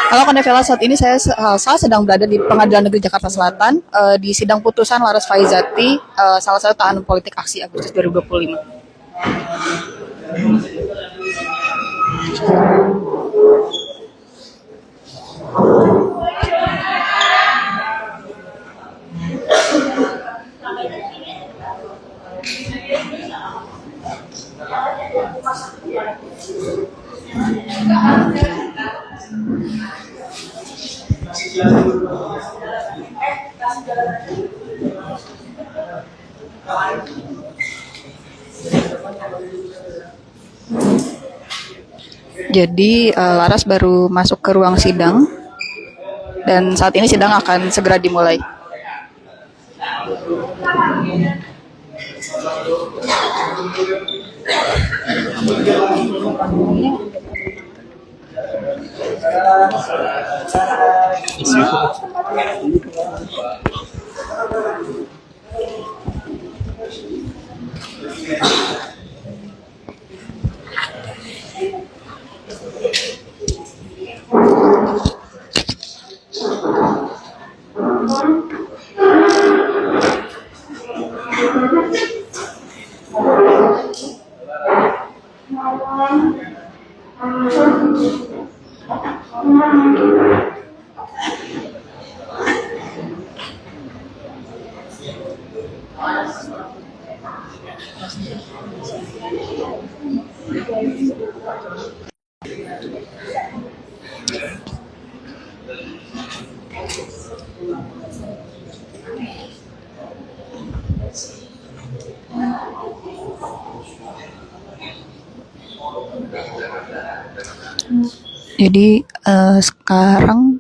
Halo Konevela, saat ini saya sedang berada di Pengadilan Negeri Jakarta Selatan di sidang putusan Laras Faizati, salah satu tahanan politik aksi Agustus 2025. Jadi Laras baru masuk ke ruang sidang dan saat ini sidang akan segera dimulai. Jadi sekarang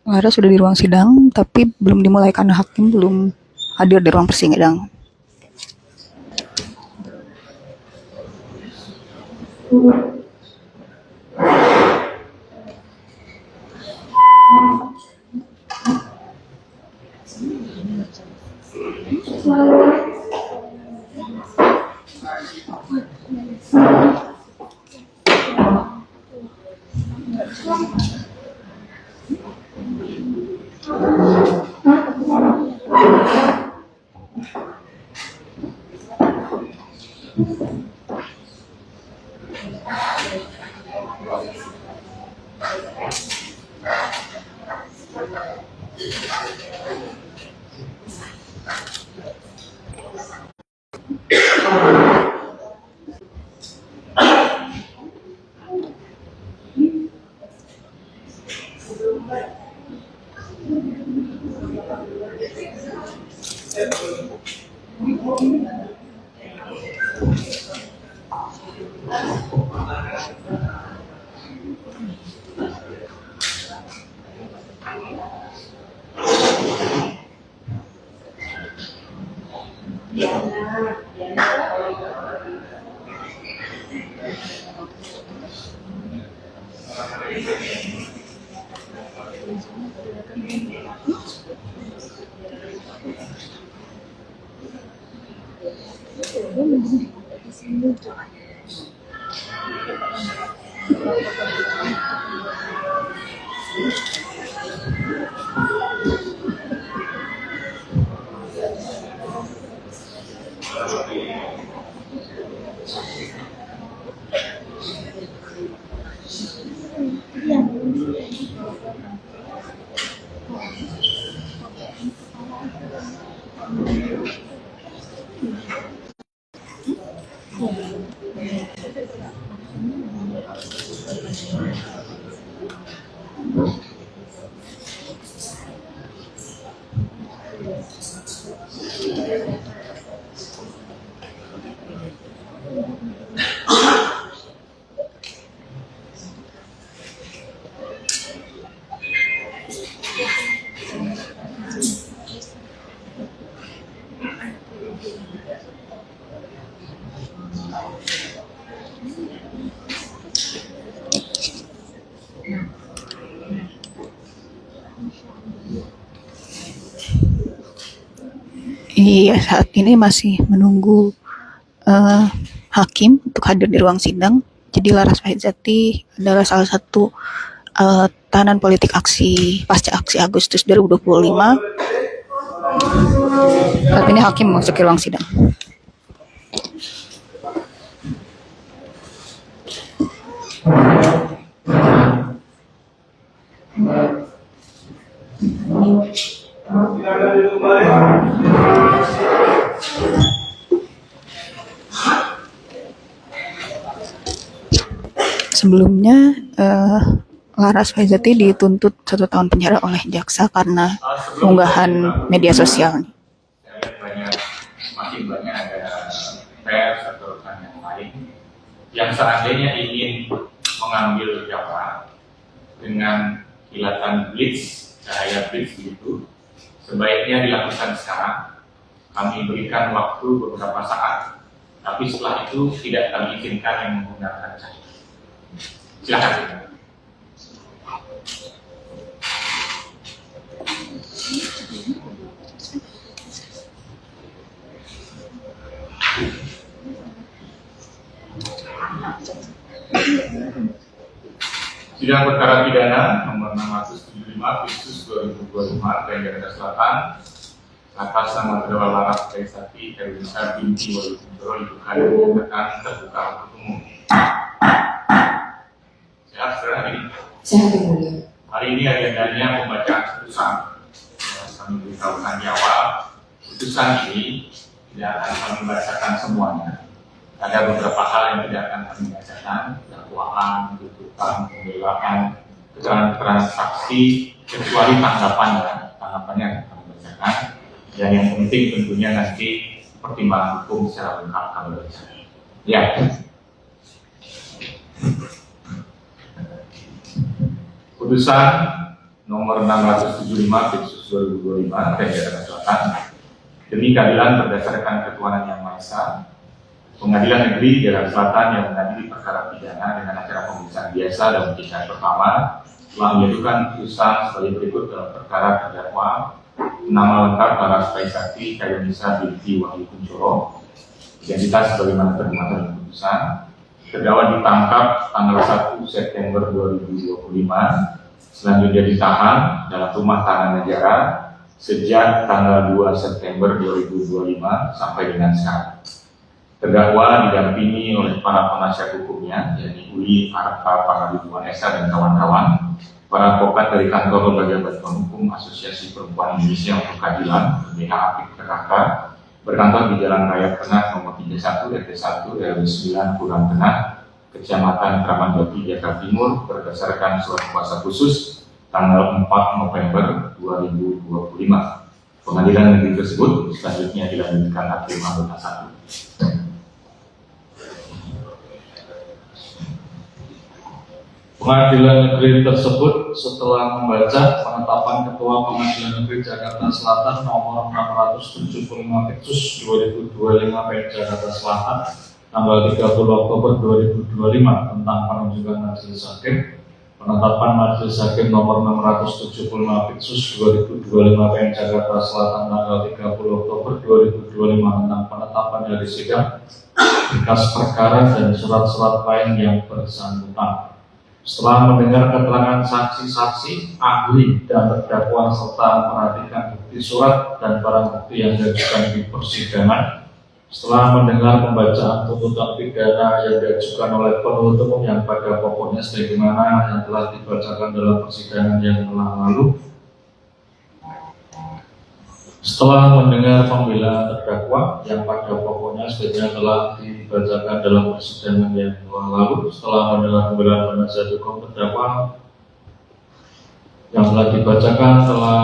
Laras sudah di ruang sidang, tapi belum dimulai karena hakim belum hadir di ruang persidangan. Iya, saat ini masih menunggu hakim untuk hadir di ruang sidang. Jadi Laras Faizati adalah salah satu tahanan politik aksi pasca aksi Agustus 2025. Saat ini hakim memasuki ruang sidang. Sebelumnya, Laras Faizati dituntut 1 tahun penjara oleh jaksa karena unggahan media sosial. Makin banyak ada pers atau rekan yang lain yang seandainya ingin mengambil gambar dengan kilatan blitz, cahaya blitz begitu, sebaiknya dilakukan sekarang. Kami berikan waktu beberapa saat, tapi setelah itu tidak kami izinkan yang menggunakan cahaya. Silakan. Sidang perkara pidana nomor 675 Pistus 2025 Pn Jakarta Selatan atas nama terdakwa Laras Faizati Erwinsa binti Wahyu Kuncoro dibuka dan dinyatakan terbuka untuk umum. Sehat saudara hari ini? Sehat ya mulia. Hari ini agendanya pembacaan putusan. Kami beritahukan di awal, putusan ini tidak akan kami bacakan semuanya. Ada beberapa hal yang tidak akan kami bacakan, dakwaan, tuntutan, pembelaan, keterangan saksi, kecuali tanggapannya akan kami bacakan. Dan yang penting tentunya nanti pertimbangan hukum secara lengkap kami bacakan. Ya. Putusan nomor 675 Pistus 2025 Pn Jakarta Selatan demi keadilan berdasarkan ketuhanan yang Maha Esa, Pengadilan Negeri Jakarta Selatan yang mengadili perkara pidana dengan acara pemeriksaan biasa dan tingkat pertama telah menjatuhkan putusan sebagai berikut dalam perkara terdakwa nama lengkap Laras Faizati Erwinsa binti Wahyu Kuncoro, identitas sebagaimana termuat dalam putusan. Terdakwa ditangkap tanggal 1 September 2025, selanjutnya ditahan dalam rumah tahanan negara sejak tanggal 2 September 2025 sampai dengan sekarang. Terdakwa didampingi oleh para penasihat hukumnya, yakni Uli Arta Pangaribuan Esa dan kawan-kawan, para advokat dari Kantor Lembaga Bantuan Hukum Asosiasi Perempuan Indonesia untuk Keadilan (BH Apik Jakarta), berkantor di Jalan Raya Tengah nomor 31 RT 1 RW 9 Kurang Tengah, Kecamatan Kramat Jati, Jakarta Timur, berdasarkan surat kuasa khusus tanggal 4 November 2025. Pengadilan negeri tersebut selanjutnya dilanjutkan hakim anggota 1. Pengadilan negeri tersebut setelah membaca penetapan Ketua Pengadilan Negeri Jakarta Selatan nomor 675 Pistus 2025 Pn Jakarta Selatan tanggal 30 Oktober 2025 tentang penunjukan majelis hakim, penetapan majelis hakim nomor 675 Pistus 2025 Pn Jakarta Selatan tanggal 30 Oktober 2025 tentang penetapan dari sidang, berkas perkara dan surat-surat lain yang bersangkutan. Setelah mendengar keterangan saksi-saksi, ahli, dan terdakwa serta memperhatikan bukti surat dan barang bukti yang diajukan di persidangan, setelah mendengar pembacaan tuntutan pidana yang diajukan oleh penuntut umum yang pada pokoknya sebagaimana yang telah dibacakan dalam persidangan yang telah lalu, setelah mendengar pembelaan terdakwa yang pada pokoknya sebagaimana telah dibacakan dalam persidangan yang telah lalu, setelah mendengar pembelaan penasihat hukum terdakwa yang telah dibacakan, telah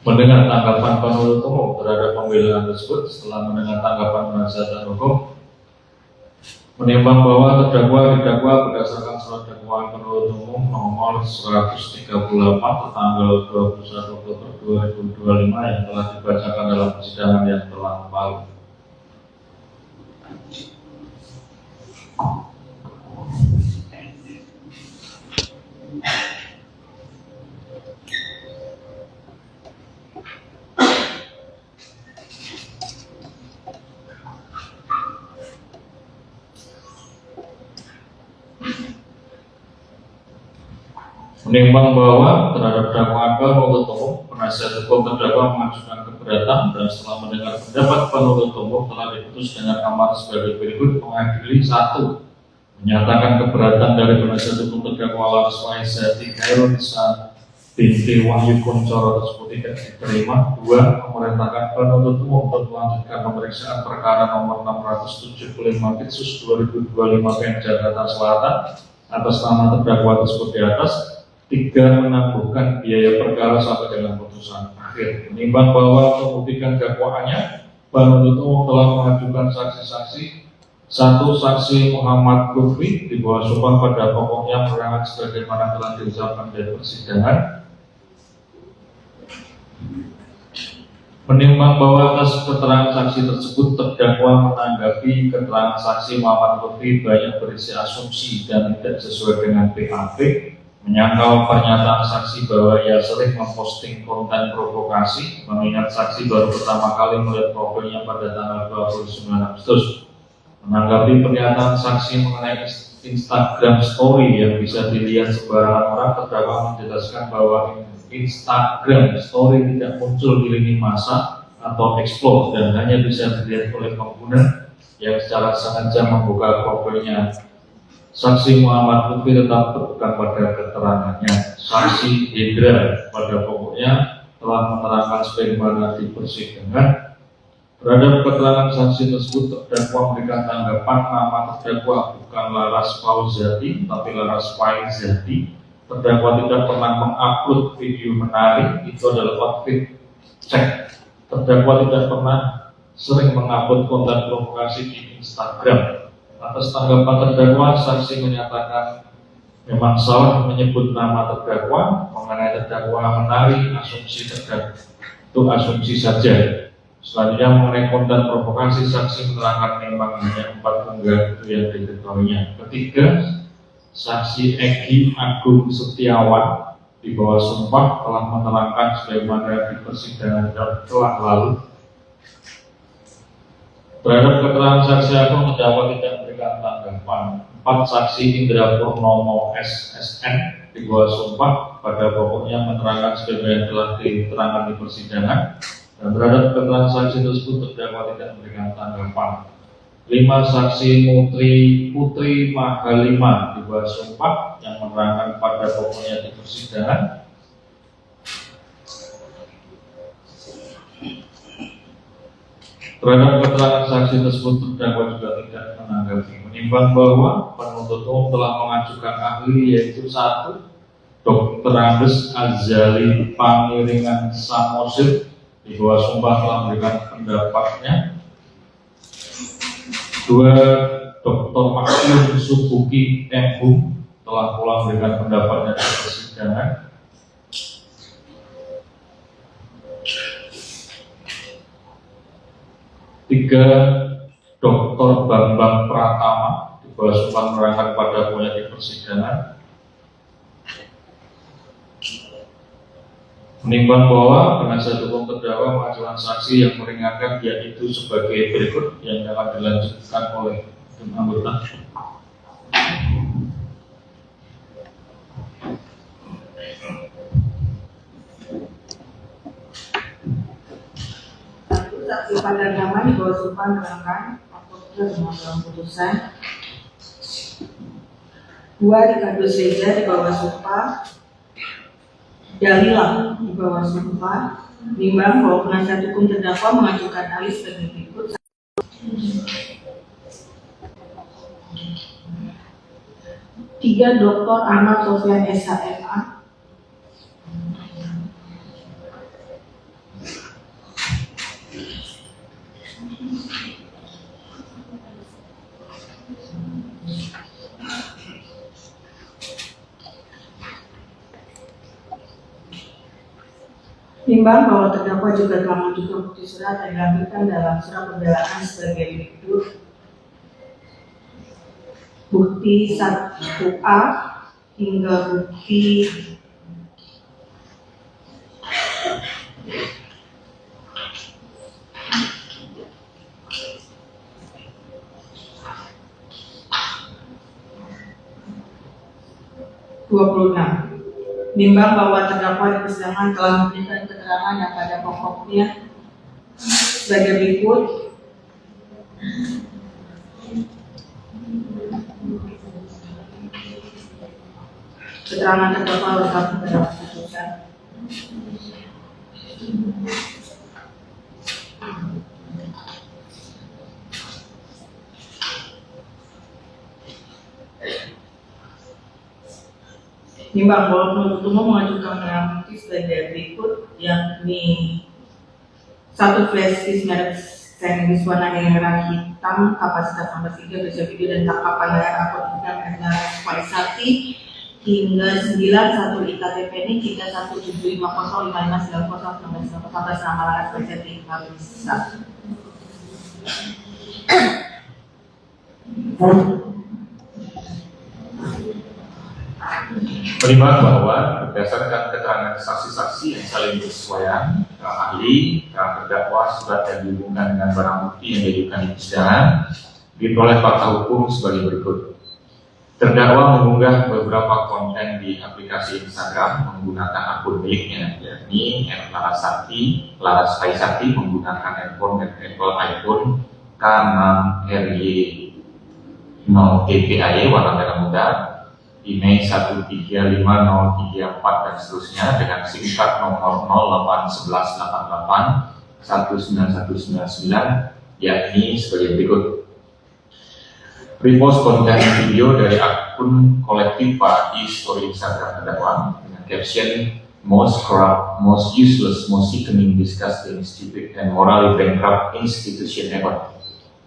mendengar tanggapan penuntut umum terhadap pembelaan tersebut, setelah mendengar tanggapan penasihat hukum, menimbang bahwa terdakwa didakwa berdasarkan surat dakwaan penuntut umum nomor 138 tanggal 21 Oktober 2025 yang telah dibacakan dalam persidangan yang telah lalu. Menimbang bahwa terhadap dakwaan penuntut umum, penasihat hukum terdakwa mengajukan keberatan dan setelah mendengar pendapat penuntut umum telah diputus dengan amar sebagai berikut: mengadili 1. Menyatakan keberatan dari penasihat hukum terdakwa Laras Faizati Khairunisa binti Wahyu Kuncoro tersebut tidak diterima. 2. Memerintahkan penuntut umum untuk melanjutkan pemeriksaan perkara nomor 675 Pitsus 2025 PN Jakarta Selatan atas nama terdakwa tersebut di atas. 3. Menangguhkan biaya perkara sampai dengan putusan akhir. Menimbang bahwa untuk membuktikan dakwaannya, penuntut umum telah mengajukan saksi-saksi. 1. Saksi Muhammad Lutfi di bawah sumpah pada pokoknya menerangkan sebagaimana telah diucapkan di persidangan. Menimbang bahwa atas keterangan saksi tersebut terdakwa menanggapi keterangan saksi Muhammad Lutfi banyak berisi asumsi dan tidak sesuai dengan BAP, menyangkal pernyataan saksi bahwa ia sering memposting konten provokasi, mengingat saksi baru pertama kali melihat profilnya pada tanggal 29 Agustus. Menanggapi pernyataan saksi mengenai Instagram Story yang bisa dilihat sembarangan orang, terdakwa menjelaskan bahwa Instagram Story tidak muncul di lini masa atau explore dan hanya bisa dilihat oleh pengguna yang secara sengaja membuka profilnya. Saksi Muhammad Lutfi tetap berpegang pada keterangannya. Saksi Hendra pada pokoknya telah menerangkan sebagaimana di persidangan. Terhadap keterangan saksi tersebut, terdakwa memberikan tanggapan nama terdakwa bukan Laras Fauzati tapi Laras Faizati. Terdakwa tidak pernah mengupload video menari, itu adalah outfit cek. Terdakwa tidak pernah sering mengupload konten provokasi di Instagram. Atas tanggapan terdakwa, saksi menyatakan memang salah menyebut nama terdakwa. Mengenai terdakwa menari, asumsi terdakwa itu asumsi saja. Selanjutnya mengenai konten provokasi, saksi menerangkan memang hanya 4 unggahan itu yang diketahuinya. Ketiga, saksi Egi Agung Setiawan di bawah sumpah telah menerangkan sebagaimana di persidangan telah lalu. Terhadap keterangan saksi Agung, terdakwa tidak memberikan tanggapan. 4. Saksi Indra Purnomo SSN di bawah sumpah pada pokoknya menerangkan sebagaimana telah diterangkan di persidangan. Dan terhadap keterangan saksi tersebut, terdakwa tidak memberikan tanggapan. 5. Saksi Putri Mahalima di bawah sumpah yang menerangkan pada pokoknya di persidangan. Terhadap keterangan saksi tersebut, terdakwa juga tidak menanggapi. Menimbang bahwa penuntut umum telah mengajukan ahli, yaitu 1. Dr. Andes Azali Pangiringan Samosir di bawah sumpah telah memberikan pendapatnya. 2. Dr. Maksud Subuki MHum telah pula memberikan pendapatnya di persidangan. 3. Dr. Bambang Pratama di bawah sumpah menerangkan pada pokoknya di persidangan. Menimbang bahwa penasihat hukum terdakwa mengajukan saksi yang meringankan, yaitu sebagai berikut yang dapat dilanjutkan oleh anggota. Saksi pada zaman di bawah sumpah menerangkan apabila dalam putusan. 2. Rikardus Reza di bawah sumpah. Dalilah di bawah sumpah. Menimbang bahwa penasihat hukum terdakwa mengajukan ahli sebagai berikut. 3. Dr. Ahmad Sofyan SHMA. 4. Menimbang bahwa terdakwa juga telah mengajukan bukti surat yang dilampirkan dalam surat pembelaan sebagai berikut. Bukti 1A hingga bukti 26. Nimbang bahwa terdakwa di persidangan telah memberikan keterangan yang pada pokoknya sebagai berikut. Keterangan terdakwa lengkap dalam putusan. Nimbang bahwa penuntut umum mengajukan barang bukti sebagai berikut, yakni 1 flash disk merek Sennheiser warna merah hitam kapasitas 3 bisa video dan tangkapan layar akun dengan merek Faisati hingga 91 IKTP ini hingga 175055990 atas nama Laras Faisati bisa. Menimbang bahwa berdasarkan keterangan saksi-saksi yang saling bersesuaian, ahli, terdakwa, surat yang dihubungkan dengan barang bukti yang diajukan di persidangan, diperoleh fakta hukum sebagai berikut. Terdakwa mengunggah beberapa konten di aplikasi Instagram menggunakan akun miliknya, yakni Laras Faisati menggunakan handphone Apple iPhone K6RY 0TPAY warna merah muda, IMEI 1350334 dan seterusnya dengan SIM card nomor 081881999 yakni sebagai berikut. Repost konten video dari akun kolektif di story Instagram terdakwa dengan caption most corrupt, most useless, most sickening, disgusting, stupid, and morally bankrupt institution ever.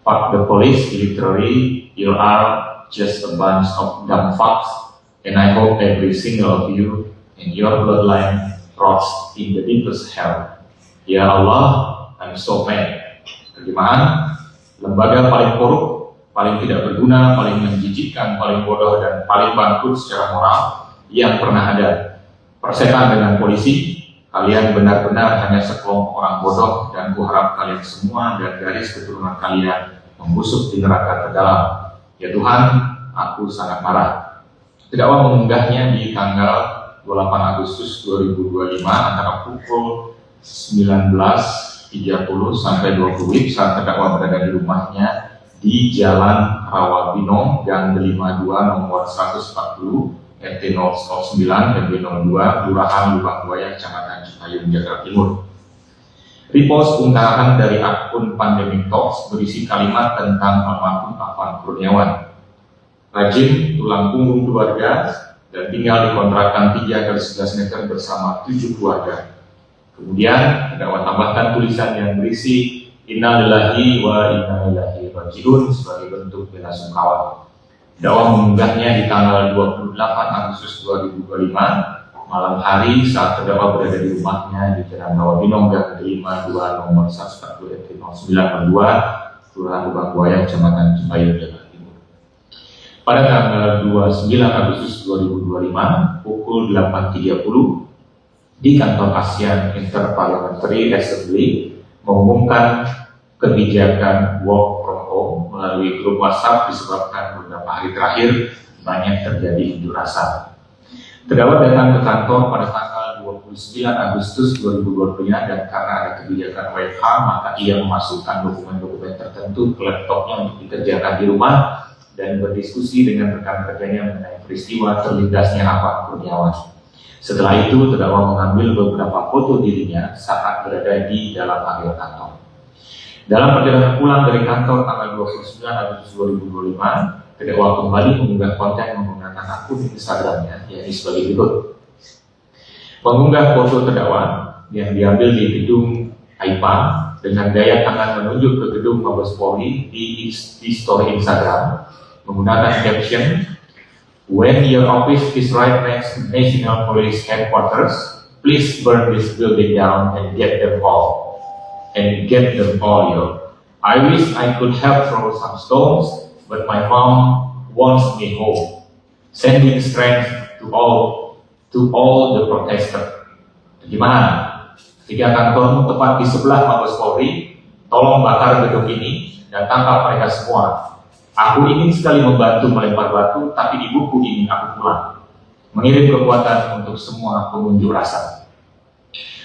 Fuck the police, literally, you are just a bunch of dumb fucks. And I hope every single of you and your bloodline rots in the deepest hell. Ya Allah, I'm so mad. Terjemahan, lembaga paling korup, paling tidak berguna, paling menjijikkan, paling bodoh, dan paling bangkrut secara moral yang pernah ada. Persetan dengan polisi, kalian benar-benar hanya sekelompok orang bodoh, dan kuharap kalian semua dan garis keturunan kalian membusuk di neraka terdalam. Ya Tuhan, aku sangat marah. Terdakwa mengunggahnya di tanggal 28 Agustus 2025 antara pukul 19.30 sampai 20 WIB saat terdakwa berada di rumahnya di Jalan Rawabinong, Gang 52 nomor 140 RT 009 RW 02 Kelurahan Lubang Buaya, Kecamatan Cipayung, Jakarta Timur. Repost unggahan dari akun Pandemic Talks berisi kalimat tentang almarhum Afan Kurniawan. Rajin, tulang punggung keluarga, dan tinggal di kontrakan 3x11 meter bersama 7 keluarga. Kemudian, terdakwa tambahkan tulisan yang berisi Innalillahi wa inna ilaihi raji'un sebagai bentuk bela sungkawa. Terdakwa mengunggahnya di tanggal 28 Agustus 2025, malam hari saat terdakwa berada di rumahnya di Jalan Rawabinong, Gang 52 nomor 140 RT 0902, Kelurahan Lubang Buaya, Kecamatan Cipayung, Jakarta. Pada tanggal 29 Agustus 2025 pukul 8.30 di kantor ASEAN Interparliamentary Assembly mengumumkan kebijakan work from home melalui grup WhatsApp disebabkan beberapa hari terakhir banyak terjadi unjuk rasa. Terdakwa datang ke kantor pada tanggal 29 Agustus 2020 dan karena ada kebijakan WFH maka ia memasukkan dokumen-dokumen tertentu ke laptopnya untuk dikerjakan di rumah dan berdiskusi dengan rekan kerjanya mengenai peristiwa terlindasnya Afan Kurniawan. Setelah itu, terdakwa mengambil beberapa foto dirinya saat berada di dalam area kantor. Dalam perjalanan pulang dari kantor tanggal 29 Agustus 2025, terdakwa kembali mengunggah konten menggunakan akun Instagramnya, yakni sebagai berikut. Mengunggah foto terdakwa yang diambil di gedung AIPA dengan gaya tangan menunjuk ke gedung Mabes Polri di story Instagram menggunakan caption, "When your office is right next to National Police Headquarters, please burn this building down and get them all. Yo. I wish I could help throw some stones, but my mom wants me home. Sending strength to all the protesters." Gimana? Ketika kantormu tepat di sebelah Mabes Polri, tolong bakar gedung ini dan tangkap mereka semua. Aku ingin sekali membantu melempar batu, tapi ibuku ingin aku pulang. mengirim kekuatan untuk semua pengunjuk rasa.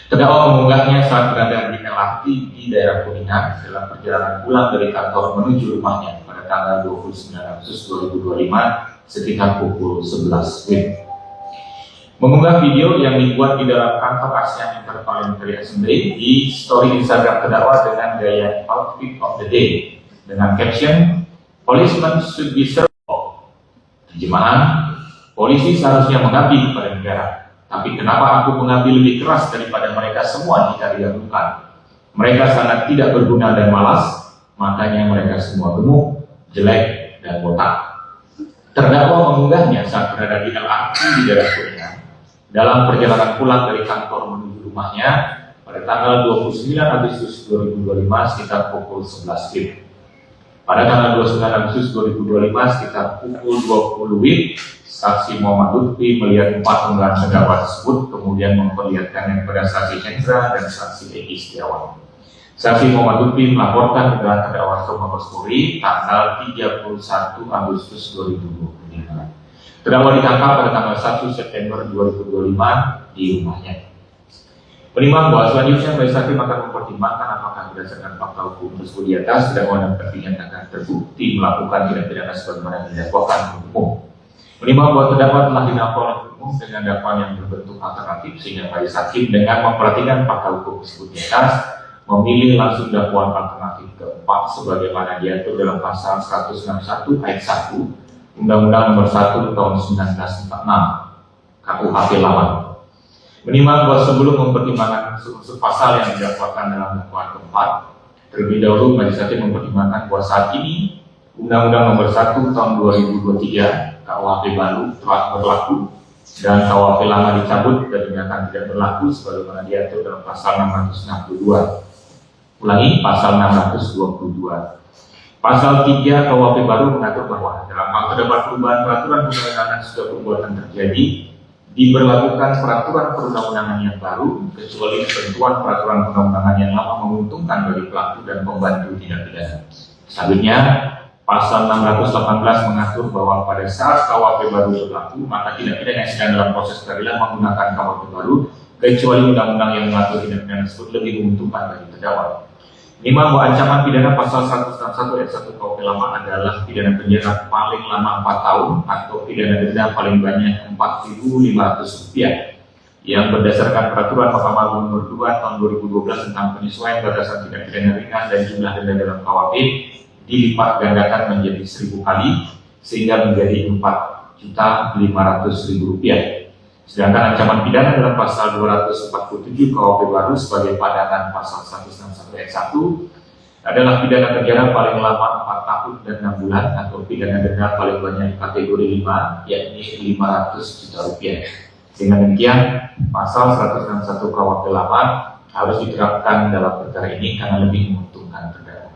Terdakwa mengunggahnya saat berada di LRT di daerah Kuningan dalam perjalanan pulang dari kantor menuju rumahnya pada tanggal 29 Agustus 2025 sekitar pukul 11 WIB. Mengunggah video yang dibuat di dalam kantor ASEAN Interparliamentary Assembly di story Instagram terdakwa dengan gaya outfit of the day dengan caption "Policemen should be served". Terjemahan, polisi seharusnya mengabdi kepada negara. Tapi kenapa aku mengabdi lebih keras daripada mereka semua jika didahulukan? Mereka sangat tidak berguna dan malas, makanya mereka semua gemuk, jelek, dan botak. Terdakwa mengunggahnya saat berada di LRT di daerah Kuningan dalam perjalanan pulang dari kantor menuju rumahnya pada tanggal 29 Agustus 2025 sekitar pukul 11 WIB. Pada tanggal 29 Agustus 2025 sekitar pukul 20 WIB, saksi Muhammad Lutfi melihat 4 unggahan terdakwa tersebut, kemudian memperlihatkannya kepada saksi Hendra dan saksi Egi Setiawan. Saksi Muhammad Lutfi melaporkan unggahan terdakwa ke Mabes Polri tanggal 31 Agustus 2025. Terdakwa ditangkap pada tanggal 1 September 2025 di rumahnya. Penimbang bahwa selanjutnya majelis hakim akan mempertimbangkan apakah berdasarkan fakta hukum tersebut di atas terdakwa dan dinyatakan terbukti melakukan tindak pidana sebagaimana didakwakan hukum. Menimbang bahwa terdakwa telah didakwa oleh umum dengan dakwaan yang berbentuk alternatif sehingga majelis hakim dengan memperhatikan fakta hukum tersebut di atas memilih langsung dakwaan alternatif keempat sebagaimana diatur dalam pasal 161 ayat 1 Undang-Undang Nomor 1 Tahun 1946 KUHP Lama. Menimbang bahwa sebelum mempertimbangkan unsur pasal yang didakwakan dalam dakwaan keempat, terlebih dahulu majelis hakim mempertimbangkan bahwa saat ini Undang-Undang Nomor 1 Tahun 2023 KUHP baru telah berlaku dan KUHP lama dicabut dan dinyatakan tidak berlaku sebagaimana diatur dalam pasal 662. Ulangi, pasal 622. Pasal 3 KUHP baru mengatur bahwa dalam hal terdapat perubahan peraturan perundang-undangan sudah perbuatan terjadi, diberlakukan peraturan perundang-undangan yang baru kecuali ketentuan peraturan perundang-undangan yang lama menguntungkan bagi pelaku dan pembantu tindak pidana. Selanjutnya, pasal 618 mengatur bahwa pada saat KUHP baru berlaku, maka tindak pidana yang sedang dalam proses peradilan menggunakan KUHP baru, kecuali undang-undang yang mengatur tindak pidana tersebut lebih menguntungkan bagi terdakwa. Minimal bahwa ancaman pidana pasal 161 ayat 1 KUHP lama adalah pidana penjara paling lama 4 tahun atau pidana denda paling banyak Rp4.500 yang berdasarkan peraturan Mahkamah Agung Nomor 2 Tahun 2012 tentang penyesuaian batasan tindak pidana ringan dan jumlah denda dalam KUHP dilipat gandakan menjadi 1.000 kali sehingga menjadi Rp4.500.000. Sedangkan ancaman pidana dalam pasal 247 KUHP baru sebagai padangan pasal 161 ayat 1 adalah pidana penjara paling lama 4 tahun dan 6 bulan atau pidana denda paling banyak kategori 5 yakni Rp500 juta. Dengan demikian, pasal 161 KUHP lama harus diterapkan dalam perkara ini karena lebih menguntungkan terdakwa.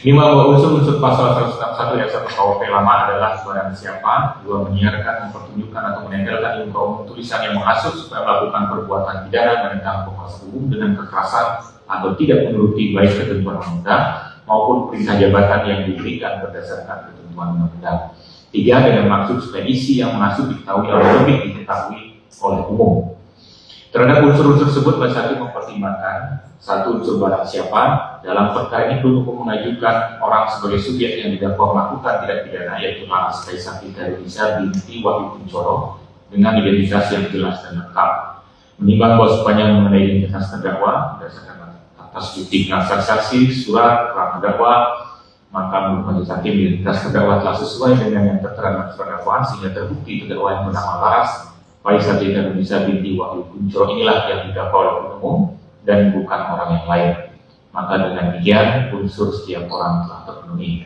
Lima bahwa unsur-unsur pasal 161 ayat 1 KUHP lama adalah barang siapa dua menyiarkan, mempertunjukkan atau menempelkan di muka umum tulisan yang menghasut supaya melakukan perbuatan pidana menentang penguasa umum dengan kekerasan atau tidak menuruti baik ketentuan undang-undang maupun perintah jabatan yang diberikan berdasarkan ketentuan undang-undang. 3. Dengan maksud supaya isi yang menghasut diketahui atau lebih diketahui oleh umum. Terhadap unsur-unsur tersebut, majelis hakim mempertimbangkan satu unsur barang siapa dalam perkara ini perlu mengajukan orang sebagai subjek yang didakwa melakukan tindak pidana yaitu Laras Kaisarita Indonesia binti Wahyu Kuncoro dengan identitas yang jelas dan lengkap. Menimbang bahwa sepanjang mengenai identitas terdakwa berdasarkan atas bukti transaksi surat keterangan terdakwa, maka menurut majelis hakim identitas terdakwa telah sesuai dengan yang tertera dalam surat dakwaan sehingga terbukti terdakwa yang bernama Laras Kaisarita Indonesia binti Wahyu Kuncoro inilah yang didakwa oleh umum dan bukan orang yang lain. Maka dengan demikian unsur setiap orang telah terpenuhi.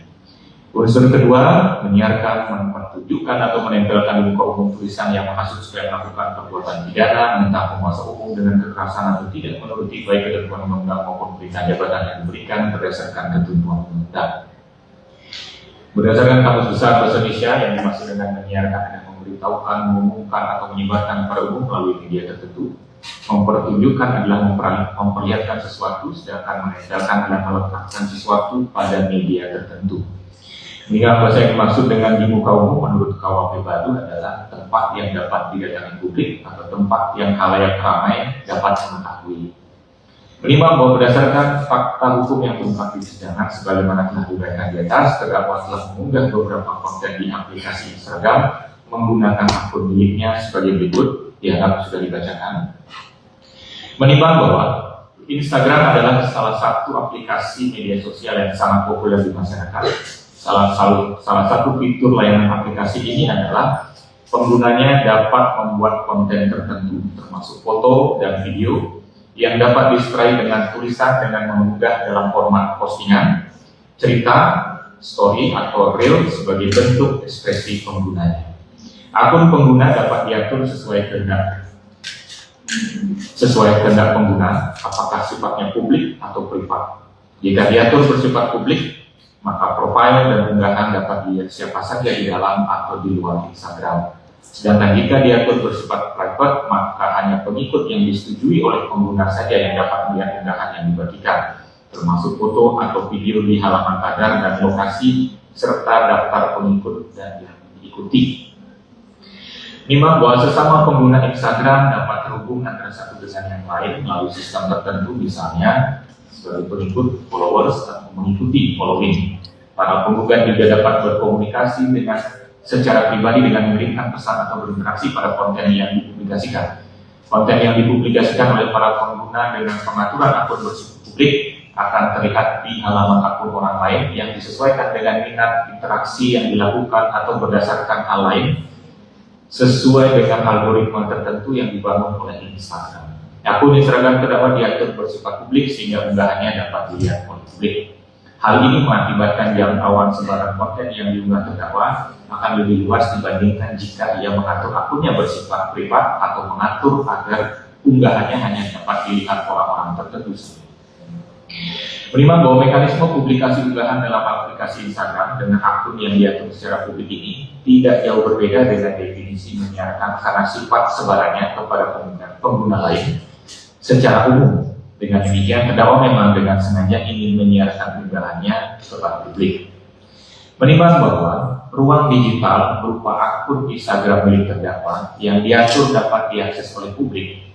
Unsur kedua, menyiarkan, mempertunjukkan atau menempelkan di muka umum tulisan yang menghasut supaya melakukan perbuatan pidana menentang penguasa umum dengan kekerasan atau tidak menuruti baik ketentuan undang-undang maupun perintah jabatan yang diberikan berdasarkan ketentuan undang-undang. Berdasarkan Kamus Besar Bahasa Indonesia yang dimaksud dengan menyiarkan dan memberitahukan, mengumumkan atau menyebarkan kepada umum melalui media tertentu. Mempertunjukkan adalah memperlihatkan sesuatu, sedangkan menempelkan adalah meletakkan sesuatu pada media tertentu. Sehingga apa saya maksud dengan di muka umum menurut KUHP baru adalah tempat yang dapat didatangi publik atau tempat yang khalayak ramai dapat mengetahui. Menimbang bahwa berdasarkan fakta hukum yang terungkap di persidangan, sebagaimana telah diuraikan di atas, terdakwa telah mengunggah beberapa konten di aplikasi Instagram menggunakan akun miliknya sebagai berikut, dianggap sudah dibacakan. Menimbang bahwa Instagram adalah salah satu aplikasi media sosial yang sangat populer di masyarakat. Salah satu fitur layanan aplikasi ini adalah penggunanya dapat membuat konten tertentu, termasuk foto dan video, yang dapat diserai dengan tulisan dengan mengunggah dalam format postingan, cerita, story, atau reel sebagai bentuk ekspresi penggunanya. Akun pengguna dapat diatur sesuai kehendak pengguna, apakah sifatnya publik atau privat. Jika diatur bersifat publik, maka profil dan unggahan dapat dilihat siapa saja di dalam atau di luar Instagram. Sedangkan jika diatur bersifat private, maka hanya pengikut yang disetujui oleh pengguna saja yang dapat melihat unggahan yang dibagikan, termasuk foto atau video di halaman tagar dan lokasi, serta daftar pengikut dan yang diikuti. Menimbang bahwa sesama pengguna Instagram dapat terhubung antara satu dengan yang lain melalui sistem tertentu, misalnya sebagai pengikut, followers, atau mengikuti following. Para penggugat juga dapat berkomunikasi dengan secara pribadi dengan mengirimkan pesan atau berinteraksi pada konten yang dipublikasikan. Konten yang dipublikasikan oleh para pengguna dengan pengaturan akun bersifat publik akan terlihat di halaman akun orang lain yang disesuaikan dengan minat interaksi yang dilakukan atau berdasarkan hal lain sesuai dengan algoritma tertentu yang dibangun oleh Instagram. Akun Instagram terdakwa diatur bersifat publik sehingga unggahannya dapat dilihat oleh publik. Hal ini mengakibatkan jangkauan sebaran konten yang diunggah terdakwa akan lebih luas dibandingkan jika ia mengatur akunnya bersifat privat atau mengatur agar unggahannya hanya dapat dilihat orang-orang tertentu. Menimbang bahwa mekanisme publikasi unggahan dalam aplikasi Instagram dengan akun yang diatur secara publik ini tidak jauh berbeda dengan definisi menyiarkan karena sifat sebarannya kepada pengguna lain secara umum. Dengan demikian, terdakwa memang dengan sengaja ingin menyiarkan unggahannya kepada publik. Menimbang bahwa ruang digital berupa akun Instagram milik terdakwa yang diatur dapat diakses oleh publik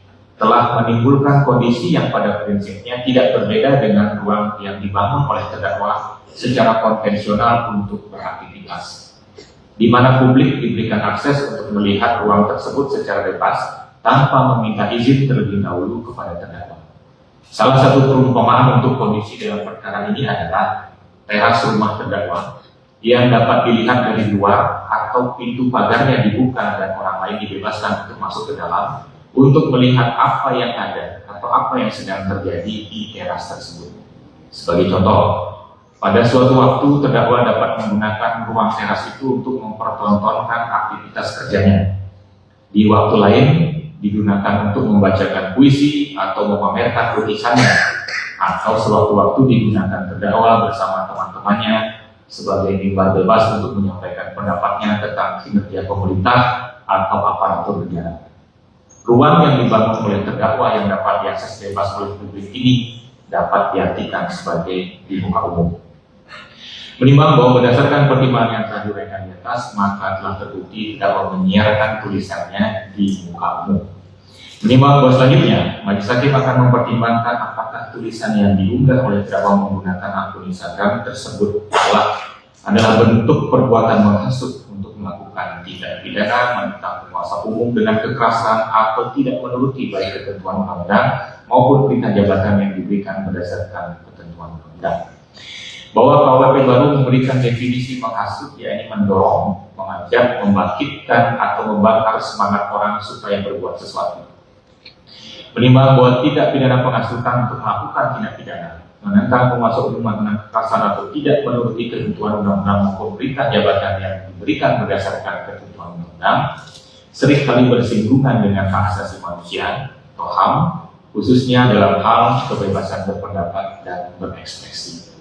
telah menimbulkan kondisi yang pada prinsipnya tidak berbeda dengan ruang yang dibangun oleh terdakwa secara konvensional untuk beraktivitas, di mana publik diberikan akses untuk melihat ruang tersebut secara bebas tanpa meminta izin terlebih dahulu kepada terdakwa. Salah satu perumpamaan untuk kondisi dalam perkara ini adalah teras rumah terdakwa yang dapat dilihat dari luar atau pintu pagarnya dibuka dan orang lain dibebaskan untuk masuk ke dalam untuk melihat apa yang ada atau apa yang sedang terjadi di teras tersebut. Sebagai contoh, pada suatu waktu terdakwa dapat menggunakan ruang teras itu untuk mempertontonkan aktivitas kerjanya. Di waktu lain digunakan untuk membacakan puisi atau memamerkan lukisannya, atau sewaktu-waktu digunakan terdakwa bersama teman-temannya sebagai mimbar bebas untuk menyampaikan pendapatnya tentang kinerja pemerintah atau aparatur negara. Ruang yang dibangun oleh terdakwa yang dapat diakses bebas oleh publik ini dapat diartikan sebagai di muka umum. Menimbang bahwa berdasarkan pertimbangan yang telah diuraikan di atas, maka telah terbukti terdakwa menyiarkan tulisannya di muka umum. Menimbang bahwa selanjutnya, majelis hakim akan mempertimbangkan apakah tulisan yang diunggah oleh terdakwa menggunakan akun Instagram tersebut adalah bentuk perbuatan menghasut untuk melakukan tindak pidana menentang penguasa umum dengan kekerasan atau tidak menuruti baik ketentuan undang-undang maupun perintah jabatan yang diberikan berdasarkan ketentuan undang-undang. Bahwa KUHP baru memberikan definisi menghasut, yakni mendorong, mengajak, membangkitkan atau membakar semangat orang supaya berbuat sesuatu. Menimbang bahwa tidak pidana penghasutan untuk melakukan tindak pidana menentang penguasa umum dengan kekerasan atau tidak menuruti ketentuan undang-undang maupun perintah jabatan yang diberikan berdasarkan ketentuan undang-undang seringkali bersinggungan dengan hak asasi manusia atau HAM, khususnya dalam hal kebebasan berpendapat dan berekspresi.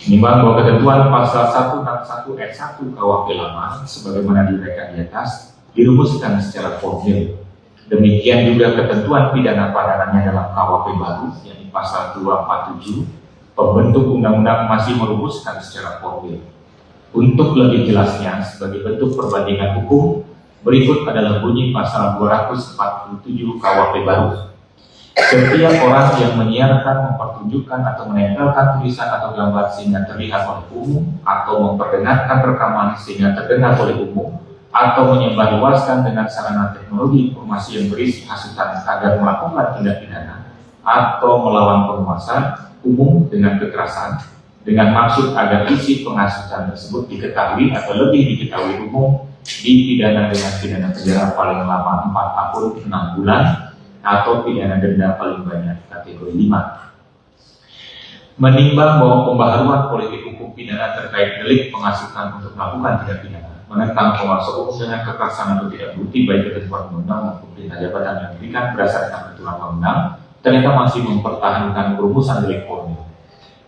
Menimbang bahwa ketentuan pasal 161 ayat 1 KUHP lama sebagaimana diuraikan di atas dirumuskan secara formil. Demikian juga ketentuan pidana padanannya dalam KUHP baru, yakni pasal 247, pembentuk undang-undang masih merumuskan secara formil. Untuk lebih jelasnya, sebagai bentuk perbandingan hukum, berikut adalah bunyi pasal 247 KUHP baru. Setiap orang yang menyiarkan, mempertunjukkan, atau menempelkan tulisan atau gambar sehingga terlihat oleh umum, atau memperdengarkan rekaman sehingga terdengar oleh umum, atau menyebarluaskan dengan sarana teknologi informasi yang berisi hasutan agar melakukan tindak pidana, atau melawan penguasa umum dengan kekerasan, dengan maksud agar isi penghasutan tersebut diketahui atau lebih diketahui umum, dipidana dengan pidana penjara paling lama 4 tahun 6 bulan atau pidana denda paling banyak kategori 5. Menimbang bahwa pembaharuan politik hukum pidana terkait delik penghasutan untuk melakukan tindak pidana, menentang penguasa umum dengan kekerasan atau tidak bukti baik ketentuan undang maupun perintah jabatan yang diberikan berdasarkan ketentuan undang, ternyata masih mempertahankan perumusan delik formil.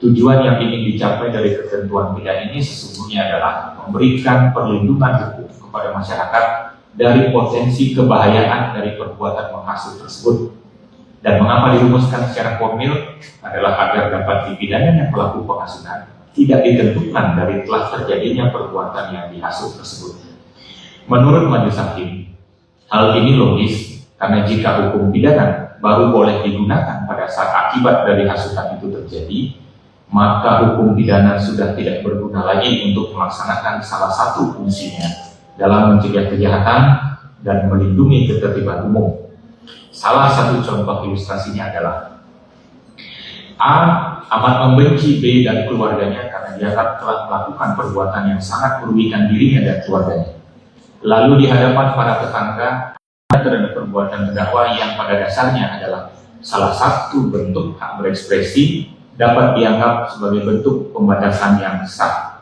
Tujuan yang ingin dicapai dari ketentuan pidana ini sesungguhnya adalah memberikan perlindungan hukum kepada masyarakat dari potensi kebahayaan dari perbuatan menghasut tersebut. Dan mengapa dirumuskan secara formil adalah agar dapat dipidananya pelaku penghasutan tidak ditentukan dari telah terjadinya perbuatan yang dihasut tersebut. Menurut majelis hakim, hal ini logis karena jika hukum pidana baru boleh digunakan pada saat akibat dari hasutan itu terjadi, maka hukum pidana sudah tidak berguna lagi untuk melaksanakan salah satu fungsinya dalam mencegah kejahatan dan melindungi ketertiban umum. Salah satu contoh ilustrasinya adalah A amat membenci B dan keluarganya karena dianggap telah melakukan perbuatan yang sangat merugikan dirinya dan keluarganya. Lalu di hadapan para tetangga terhadap perbuatan terdakwa yang pada dasarnya adalah salah satu bentuk hak berekspresi dapat dianggap sebagai bentuk pembatasan yang sah.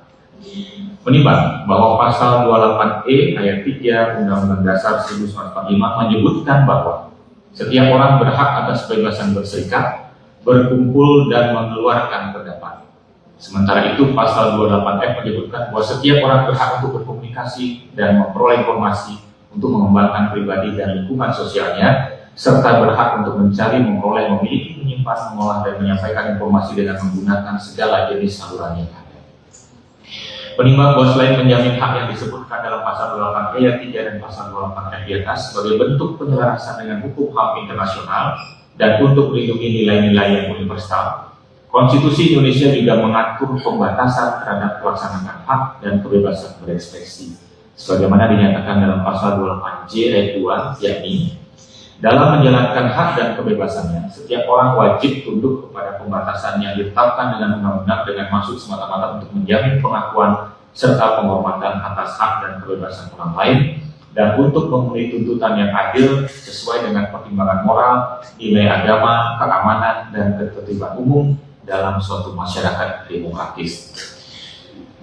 Menimbang bahwa pasal 28E ayat 3 Undang-Undang Dasar 1945 menyebutkan bahwa setiap orang berhak atas kebebasan berserikat, berkumpul, dan mengeluarkan pendapat. Sementara itu pasal 28F menyebutkan bahwa setiap orang berhak untuk berkomunikasi dan memperoleh informasi untuk mengembangkan pribadi dan lingkungan sosialnya, serta berhak untuk mencari, memperoleh, memiliki, menyimpan, mengolah, dan menyampaikan informasi dengan menggunakan segala jenis saluran yang ada. Menimbang bahwa selain menjamin hak yang disebutkan dalam pasal 28 ayat 3 dan pasal 28 ayat di atas sebagai bentuk penyelarasan dengan hukum HAM internasional dan untuk melindungi nilai-nilai yang universal, Konstitusi Indonesia juga mengatur pembatasan terhadap pelaksanaan hak dan kebebasan berekspresi, sebagaimana dinyatakan dalam pasal 28J ayat 2, yakni dalam menjalankan hak dan kebebasannya, setiap orang wajib tunduk kepada pembatasan yang ditetapkan dengan undang-undang dengan maksud semata-mata untuk menjamin pengakuan serta penghormatan atas hak dan kebebasan orang lain, dan untuk memenuhi tuntutan yang adil sesuai dengan pertimbangan moral, nilai agama, keamanan, dan ketertiban umum dalam suatu masyarakat demokratis.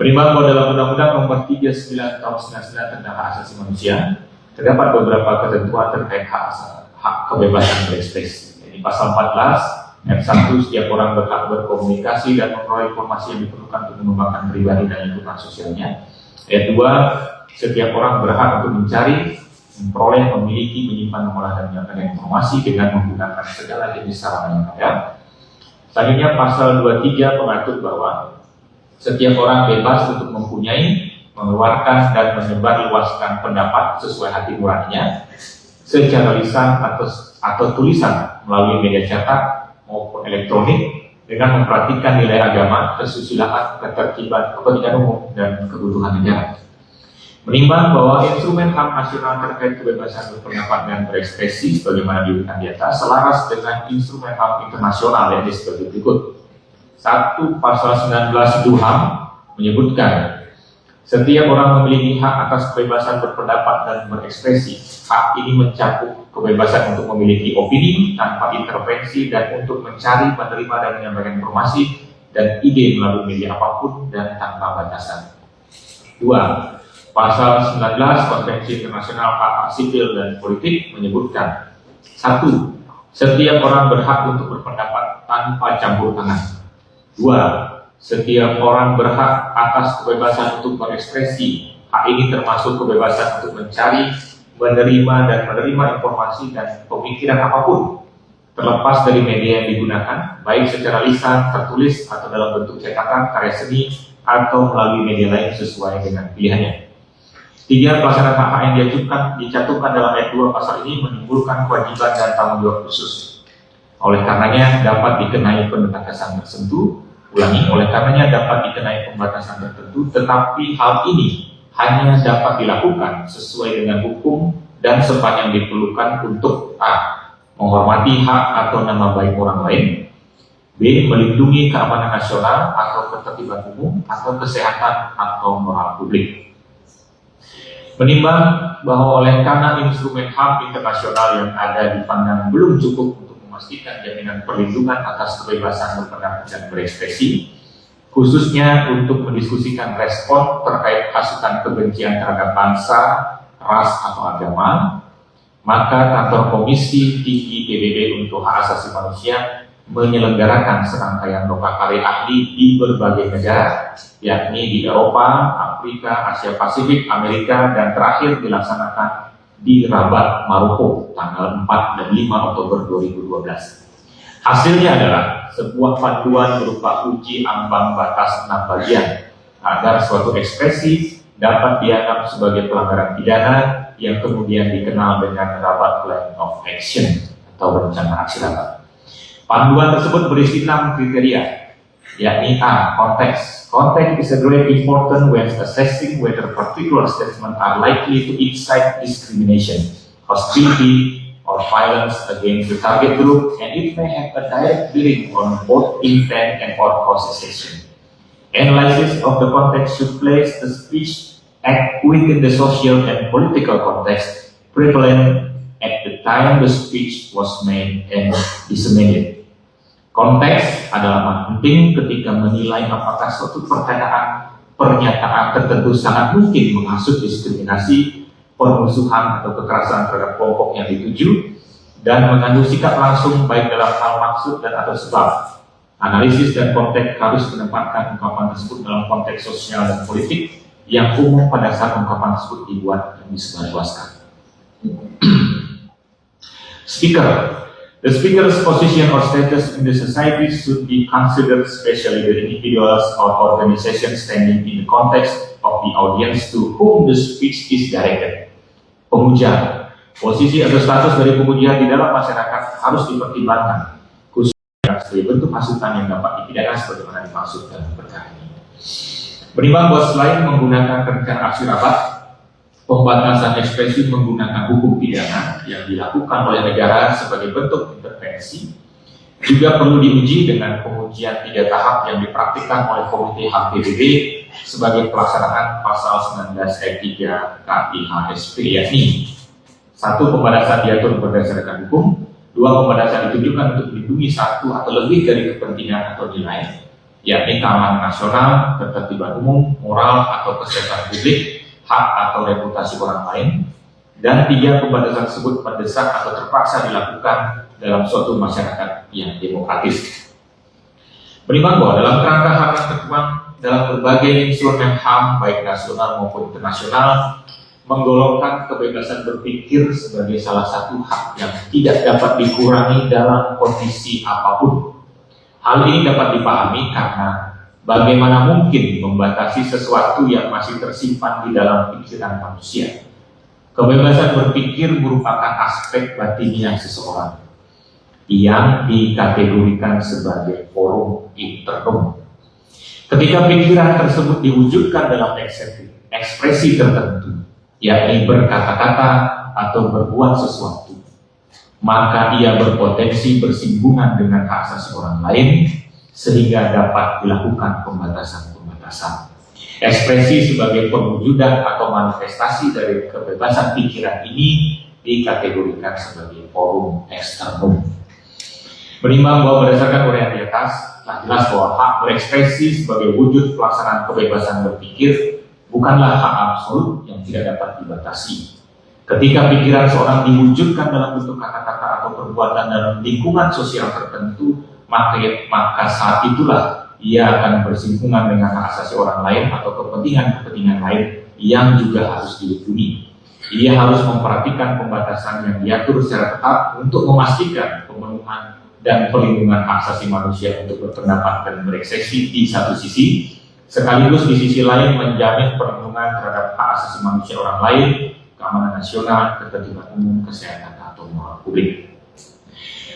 Menimbang bahwa dalam Undang-Undang Nomor 39 Tahun 99 tentang Hak Asasi Manusia terdapat beberapa ketentuan terkait hak kebebasan berekspresi. Jadi pasal 14 ayat 1, setiap orang berhak berkomunikasi dan memperoleh informasi yang diperlukan untuk mengembangkan pribadi dan lingkungan sosialnya. Ayat 2, setiap orang berhak untuk mencari, memperoleh, memiliki, menyimpan, mengolah, dan menyampaikan informasi dengan menggunakan segala jenis sarana yang ada. Selanjutnya pasal 23 mengatur bahwa setiap orang bebas untuk mempunyai, mengeluarkan, dan menyebarluaskan pendapat sesuai hati nuraninya secara lisan atau tulisan melalui media cetak maupun elektronik dengan memperhatikan nilai agama, kesusilaan, ketertiban, kepentingan umum, dan kebutuhan negara. Menimbang bahwa instrumen HAM nasional terkait kebebasan berpendapat dan berekspresi sebagaimana diberikan di atas selaras dengan instrumen HAM internasional yang sebagai berikut. 1. Pasal 19 DUHAM menyebutkan setiap orang memiliki hak atas kebebasan berpendapat dan berekspresi. Hak ini mencakup kebebasan untuk memiliki opini tanpa intervensi dan untuk mencari, menerima, dan menyampaikan informasi dan ide melalui media apapun dan tanpa batasan. 2. Pasal 19 Konvensi Internasional Hak Sipil dan Politik menyebutkan 1. Setiap orang berhak untuk berpendapat tanpa campur tangan. 2. Setiap orang berhak atas kebebasan untuk berekspresi. Hak ini termasuk kebebasan untuk mencari, menerima, dan menerima informasi dan pemikiran apapun, terlepas dari media yang digunakan, baik secara lisan, tertulis, atau dalam bentuk cetakan, karya seni, atau melalui media lain sesuai dengan pilihannya. 3. Pelaksanaan hak yang dicantumkan dalam ayat 2 pasal ini menimbulkan kewajiban dan tanggung jawab khusus. Oleh karenanya dapat dikenai pembatasan tertentu. Ulangi, oleh karenanya dapat dikenai pembatasan tertentu, tetapi hal ini hanya dapat dilakukan sesuai dengan hukum dan sepanjang diperlukan untuk a. menghormati hak atau nama baik orang lain, b. melindungi keamanan nasional atau ketertiban umum atau kesehatan atau moral publik. Menimbang bahwa oleh karena instrumen HAM internasional yang ada dipandang belum cukup untuk memastikan jaminan perlindungan atas kebebasan berpendapat dan berekspresi, khususnya untuk mendiskusikan respon terkait hasutan kebencian terhadap bangsa, ras, atau agama, maka kantor Komisi Tinggi PBB untuk Hak Asasi Manusia menyelenggarakan serangkaian lokakari ahli di berbagai negara, yakni di Eropa, Afrika, Asia Pasifik, Amerika, dan terakhir dilaksanakan di Rabat, Maroko, tanggal 4 dan 5 Oktober 2012. Hasilnya adalah sebuah panduan berupa uji ambang batas 6 bagian agar suatu ekspresi dapat dianggap sebagai pelanggaran pidana yang kemudian dikenal dengan Rabat Plan of Action atau rencana aksi Rabat. Panduan tersebut berisi 6 kriteria, yakni a. konteks. Context is a great important when assessing whether particular statements are likely to incite discrimination, hostility, or violence against the target group, and it may have a direct bearing on both intent and or causation. Analysis of the context should place the speech act within the social and political context prevalent at the time the speech was made and disseminated. Konteks adalah penting ketika menilai apakah suatu pernyataan tertentu sangat mungkin menghasut diskriminasi, permusuhan atau kekerasan terhadap kelompok yang dituju, dan mengandung sikap langsung baik dalam hal maksud dan atau sebab. Analisis dan konteks harus menempatkan ungkapan tersebut dalam konteks sosial dan politik yang umum pada saat ungkapan tersebut dibuat dan disebarluaskan. Speaker. The speaker's position or status in the society should be considered, especially the individuals or organizations standing in the context of the audience to whom the speech is directed. Pemuja. Posisi atau status dari pemuja di dalam masyarakat harus dipertimbangkan, khususnya sebagai bentuk hasutan yang dapat dipidana sebagaimana dimaksud dalam perkara ini. Menimbang bahwa selain menggunakan rencana aksi Rabat, pembatasan ekspresi menggunakan hukum pidana yang dilakukan oleh negara sebagai bentuk intervensi juga perlu diuji dengan pengujian 3 tahap yang dipraktikkan oleh Komite HAM PBB sebagai pelaksanaan pasal 19 ayat 3 KIHSP, yakni 1. Pembatasan diatur berdasarkan hukum, 2. Pembatasan ditujukan untuk melindungi satu atau lebih dari kepentingan atau nilai, yakni keamanan nasional, ketertiban umum, moral atau kesehatan publik, hak atau reputasi orang lain, dan 3. Pembatasan tersebut mendesak atau terpaksa dilakukan dalam suatu masyarakat yang demokratis. Menimbang bahwa dalam kerangka hak yang tertuang dalam berbagai instrumen HAM baik nasional maupun internasional menggolongkan kebebasan berpikir sebagai salah satu hak yang tidak dapat dikurangi dalam kondisi apapun. Hal ini dapat dipahami karena bagaimana mungkin membatasi sesuatu yang masih tersimpan di dalam pikiran manusia. Kebebasan berpikir merupakan aspek batiniah seseorang yang dikategorikan sebagai forum internum. Ketika pikiran tersebut diwujudkan dalam ekspresi tertentu, yakni berkata-kata atau berbuat sesuatu, maka ia berpotensi bersinggungan dengan hak asasi orang lain, sehingga dapat dilakukan pembatasan-pembatasan. Ekspresi sebagai perwujudan atau manifestasi dari kebebasan pikiran ini dikategorikan sebagai forum eksternum. Menimbang bahwa berdasarkan uraian di atas, telah jelas bahwa hak berekspresi sebagai wujud pelaksanaan kebebasan berpikir bukanlah hak absolut yang tidak dapat dibatasi. Ketika pikiran seorang diwujudkan dalam bentuk kata-kata atau perbuatan dalam lingkungan sosial tertentu, maka saat itulah ia akan bersinggungan dengan hak asasi orang lain atau kepentingan-kepentingan lain yang juga harus dilindungi. Ia harus memperhatikan pembatasan yang diatur secara ketat untuk memastikan pemenuhan dan perlindungan hak asasi manusia untuk berpendapat dan berekspresi di satu sisi, sekaligus di sisi lain menjamin perlindungan terhadap hak asasi manusia orang lain, keamanan nasional, ketertiban umum, kesehatan, atau moral publik.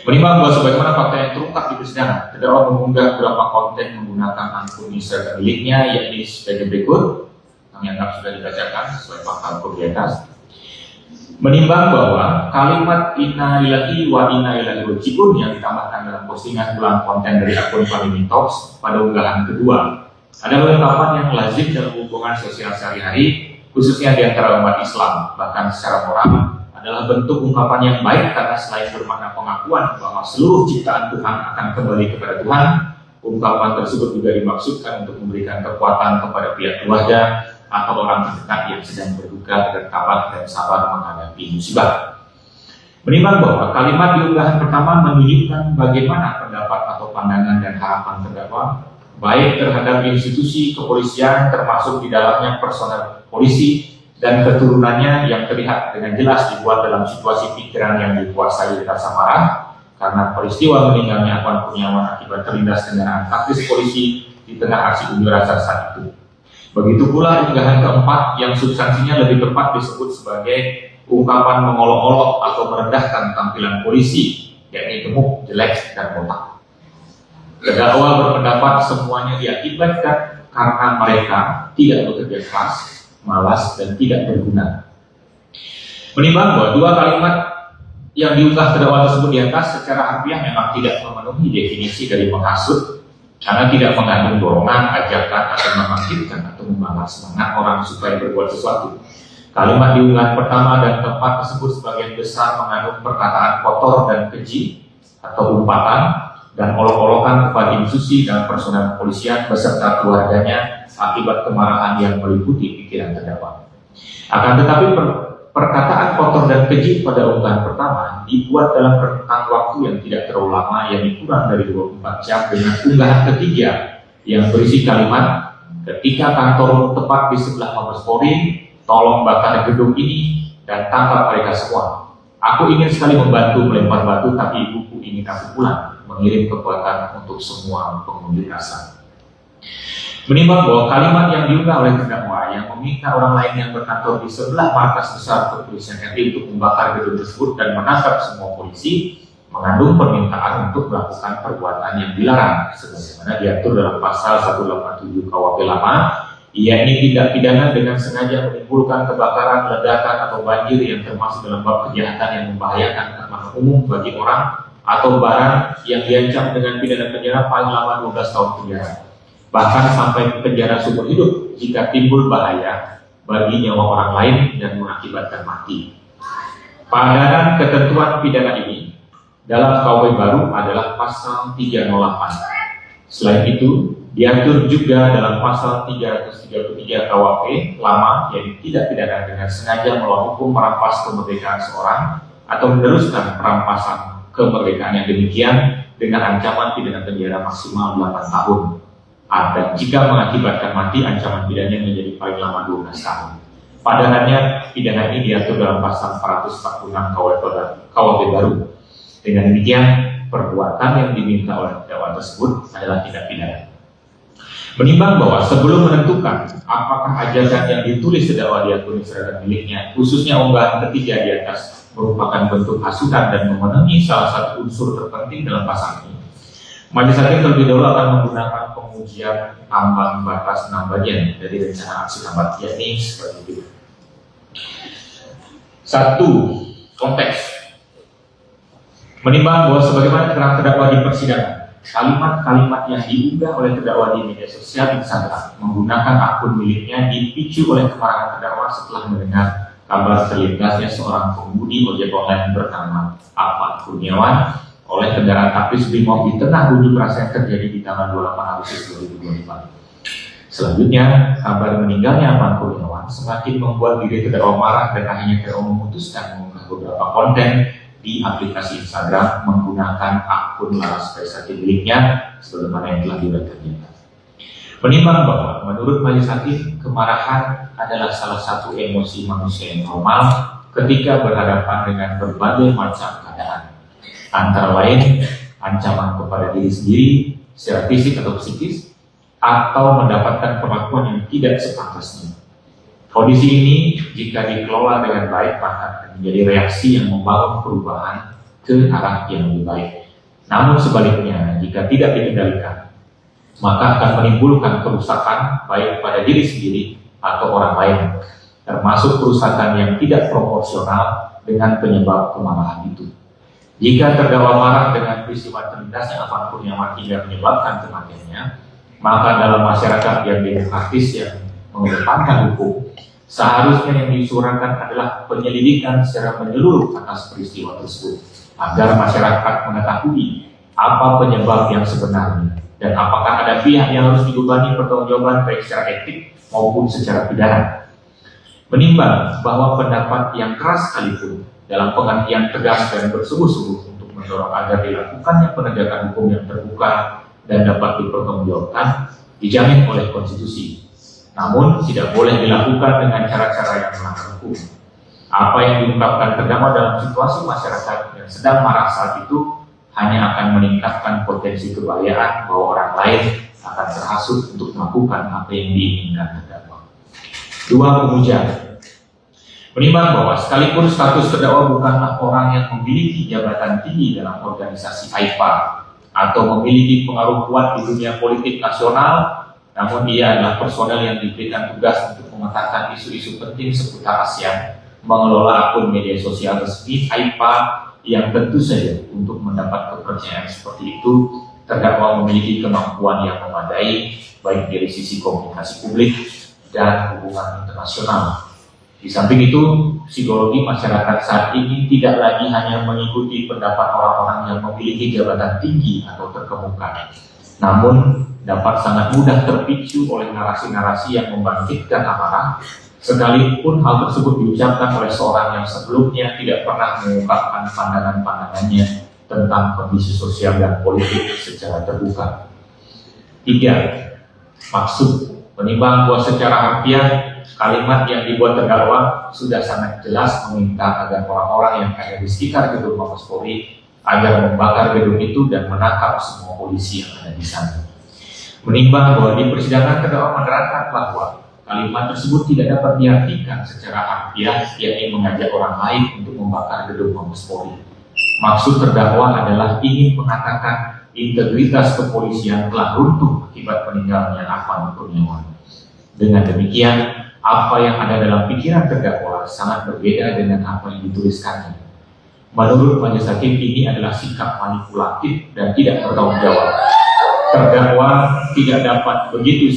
Menimbang bahwa sebagaimana fakta yang terungkap di persidangan, terdakwa mengunggah beberapa konten menggunakan akun Instagram miliknya, yakni sebagai berikut, yang anggap sudah dibacakan sesuai pasal hukum di atas. Menimbang bahwa kalimat inna lillahi wa inna ilaihi raji'un yang ditambahkan dalam postingan ulang konten dari akun Family Talks pada unggahan kedua adalah ungkapan yang lazim dalam hubungan sosial sehari-hari, khususnya di antara umat Islam. Bahkan secara moral adalah bentuk ungkapan yang baik karena selain bermakna pengakuan bahwa seluruh ciptaan Tuhan akan kembali kepada Tuhan, ungkapan tersebut juga dimaksudkan untuk memberikan kekuatan kepada pihak keluarga atau orang terdekat yang sedang berduka, berkabar, dan sabar menghadapi musibah. Menimbang bahwa kalimat di unggahan pertama menunjukkan bagaimana pendapat atau pandangan dan harapan terdakwa, baik terhadap institusi kepolisian termasuk di dalamnya personel polisi dan keturunannya yang terlihat dengan jelas dibuat dalam situasi pikiran yang dikuasai rasa marah karena peristiwa meninggalnya Afwan Kurniawan akibat terlindas kendaraan taktis polisi di tengah aksi unjuk rasa saat itu. Begitu pula unggahan keempat yang substansinya lebih tepat disebut sebagai ungkapan mengolok-olok atau merendahkan tampilan polisi, yakni gemuk, jelek, dan botak. Terdakwa berpendapat semuanya diakibatkan karena mereka tidak bekerja keras, malas, dan tidak berguna. Menimbang bahwa dua kalimat yang diunggah terdakwa tersebut di atas secara harfiah memang tidak memenuhi definisi dari menghasut, karena tidak mengandung dorongan, ajakan, atau membangkitkan atau membakar semangat orang supaya berbuat sesuatu. Kalimat di unggahan pertama dan keempat tersebut sebagian besar mengandung perkataan kotor dan keji atau umpatan dan olok-olokan kepada institusi dan personel kepolisian beserta keluarganya akibat kemarahan yang meliputi pikiran terdakwa. Akan tetapi perkataan kotor dan keji pada unggahan pertama dibuat dalam rentang waktu yang tidak terlalu lama, yang kurang dari 24 jam, dengan unggahan ketiga yang berisi kalimat ketika kantor tepat di sebelah Mabes Polri, tolong bakar gedung ini dan tangkap mereka semua. Aku ingin sekali membantu melempar batu, tapi ibuku ingin aku pulang, mengirim kekuatan untuk semua pengunjuk rasa. Menimbang bahwa kalimat yang diunggah oleh terdakwa yang meminta orang lain yang berkantor di sebelah markas besar kepolisian RI untuk membakar gedung tersebut dan menangkap semua polisi mengandung permintaan untuk melakukan perbuatan yang dilarang sebagaimana diatur dalam pasal 187 KUHP lama, yakni tindak pidana dengan sengaja menimbulkan kebakaran, ledakan, atau banjir yang termasuk dalam bab kejahatan yang membahayakan keamanan umum bagi orang atau barang yang diancam dengan pidana penjara paling lama 12 tahun penjara, bahkan sampai penjara seumur hidup jika timbul bahaya bagi nyawa orang lain dan mengakibatkan mati. Padanan ketentuan pidana ini dalam KUHP baru adalah pasal 308. Selain itu, diatur juga dalam pasal 333 KUHP lama, yaitu tidak pidana dengan sengaja melawan hukum merampas kemerdekaan seorang atau meneruskan perampasan kemerdekaan yang demikian dengan ancaman pidana penjara maksimal 8 tahun. Dan jika mengakibatkan mati, ancaman pidananya menjadi paling lama 12 tahun. Padanannya, pidana ini diatur dalam pasal 446 KUHP baru. Dengan demikian, perbuatan yang diminta oleh terdakwa tersebut adalah tindak pidana. Menimbang bahwa sebelum menentukan apakah ajakan yang ditulis terdakwa di akun Instagram miliknya, khususnya unggahan ketiga di atas, merupakan bentuk hasutan dan memenuhi salah satu unsur terpenting dalam pasal ini, Majelis Hakim terlebih dahulu akan menggunakan pengujian ambang batas 6 bagian dari rencana aksi tambat, yakni seperti itu. 1. Konteks. Menimbang bahwa sebagaimana terang terdakwa di persidangan, kalimat-kalimat yang diunggah oleh terdakwa di media sosial Instagram menggunakan akun miliknya dipicu oleh kemarahan terdakwa setelah mendengar kabar terlintasnya seorang pengemudi ojek online bernama Afwan Kurniawan oleh kendaraan taktis Brimob di tengah unjuk rasa yang terjadi di tanggal 28 Agustus 2025. Selanjutnya, kabar meninggalnya Afwan Kurniawan semakin membuat diri terdakwa marah dan akhirnya terdakwa memutuskan mengunggah beberapa konten di aplikasi Instagram menggunakan akun Laras Faizati miliknya sebagaimana yang telah diuraikan. Menimbang bahwa menurut Majelis Hakim, kemarahan adalah salah satu emosi manusia yang normal ketika berhadapan dengan berbagai macam keadaan, antara lain ancaman kepada diri sendiri secara fisik atau psikis, atau mendapatkan perlakuan yang tidak sepantasnya. Kondisi ini jika dikelola dengan baik maka akan menjadi reaksi yang membangun perubahan ke arah yang lebih baik. Namun sebaliknya, jika tidak dikendalikan, maka akan menimbulkan kerusakan baik pada diri sendiri atau orang lain, termasuk kerusakan yang tidak proporsional dengan penyebab kemarahan itu. Jika terdakwa marah dengan peristiwa terlindasnya apapun yang akhirnya menyebabkan kematiannya, maka dalam masyarakat yang demokratis yang mengedepankan hukum, seharusnya yang disuarakan adalah penyelidikan secara menyeluruh atas peristiwa tersebut, agar masyarakat mengetahui apa penyebab yang sebenarnya dan apakah ada pihak yang harus dibebani pertanggungjawaban baik secara etik maupun secara pidana. Menimbang bahwa pendapat yang keras sekalipun dalam pengertian tegas dan bersungguh-sungguh untuk mendorong agar dilakukannya penegakan hukum yang terbuka dan dapat dipertanggungjawabkan dijamin oleh konstitusi. Namun tidak boleh dilakukan dengan cara-cara yang melanggar hukum. Apa yang diungkapkan terdakwa dalam situasi masyarakat yang sedang marah saat itu hanya akan meningkatkan potensi kebahayaan bahwa orang lain akan terhasut untuk melakukan apa yang diinginkan terdakwa. 2. Pengujian. Menimbang bahwa sekalipun status terdakwa bukanlah orang yang memiliki jabatan tinggi dalam organisasi AIPA atau memiliki pengaruh kuat di dunia politik nasional, namun ia adalah personel yang diberikan tugas untuk memetakan isu-isu penting seputar ASEAN, mengelola akun media sosial resmi AIPA yang tentu saja untuk mendapat kepercayaan seperti itu, terdakwa memiliki kemampuan yang memadai baik dari sisi komunikasi publik dan hubungan internasional. Di samping itu, psikologi masyarakat saat ini tidak lagi hanya mengikuti pendapat orang-orang yang memiliki jabatan tinggi atau terkemuka, namun dapat sangat mudah terpicu oleh narasi-narasi yang membangkitkan amarah, sekalipun hal tersebut diucapkan oleh seorang yang sebelumnya tidak pernah mengungkapkan pandangan-pandangannya tentang kondisi sosial dan politik secara terbuka. 3. Maksud. Menimbang bahwa secara harfiah kalimat yang dibuat terdakwa sudah sangat jelas meminta agar orang-orang yang ada di sekitar gedung Mabes Polri agar membakar gedung itu dan menangkap semua polisi yang ada di sana. Menimbang bahwa di persidangan terdakwa menerangkan bahwa kalimat tersebut tidak dapat diartikan secara harfiah, yakni mengajak orang lain untuk membakar gedung Mabes Polri. Maksud terdakwa adalah ingin mengatakan integritas kepolisian telah runtuh akibat meninggalnya Afan Kurniawan. Dengan demikian, apa yang ada dalam pikiran terdakwa sangat berbeda dengan apa yang dituliskannya. Menurut majelis hakim, ini adalah sikap manipulatif dan tidak bertanggung jawab. Terdakwa tidak dapat begitu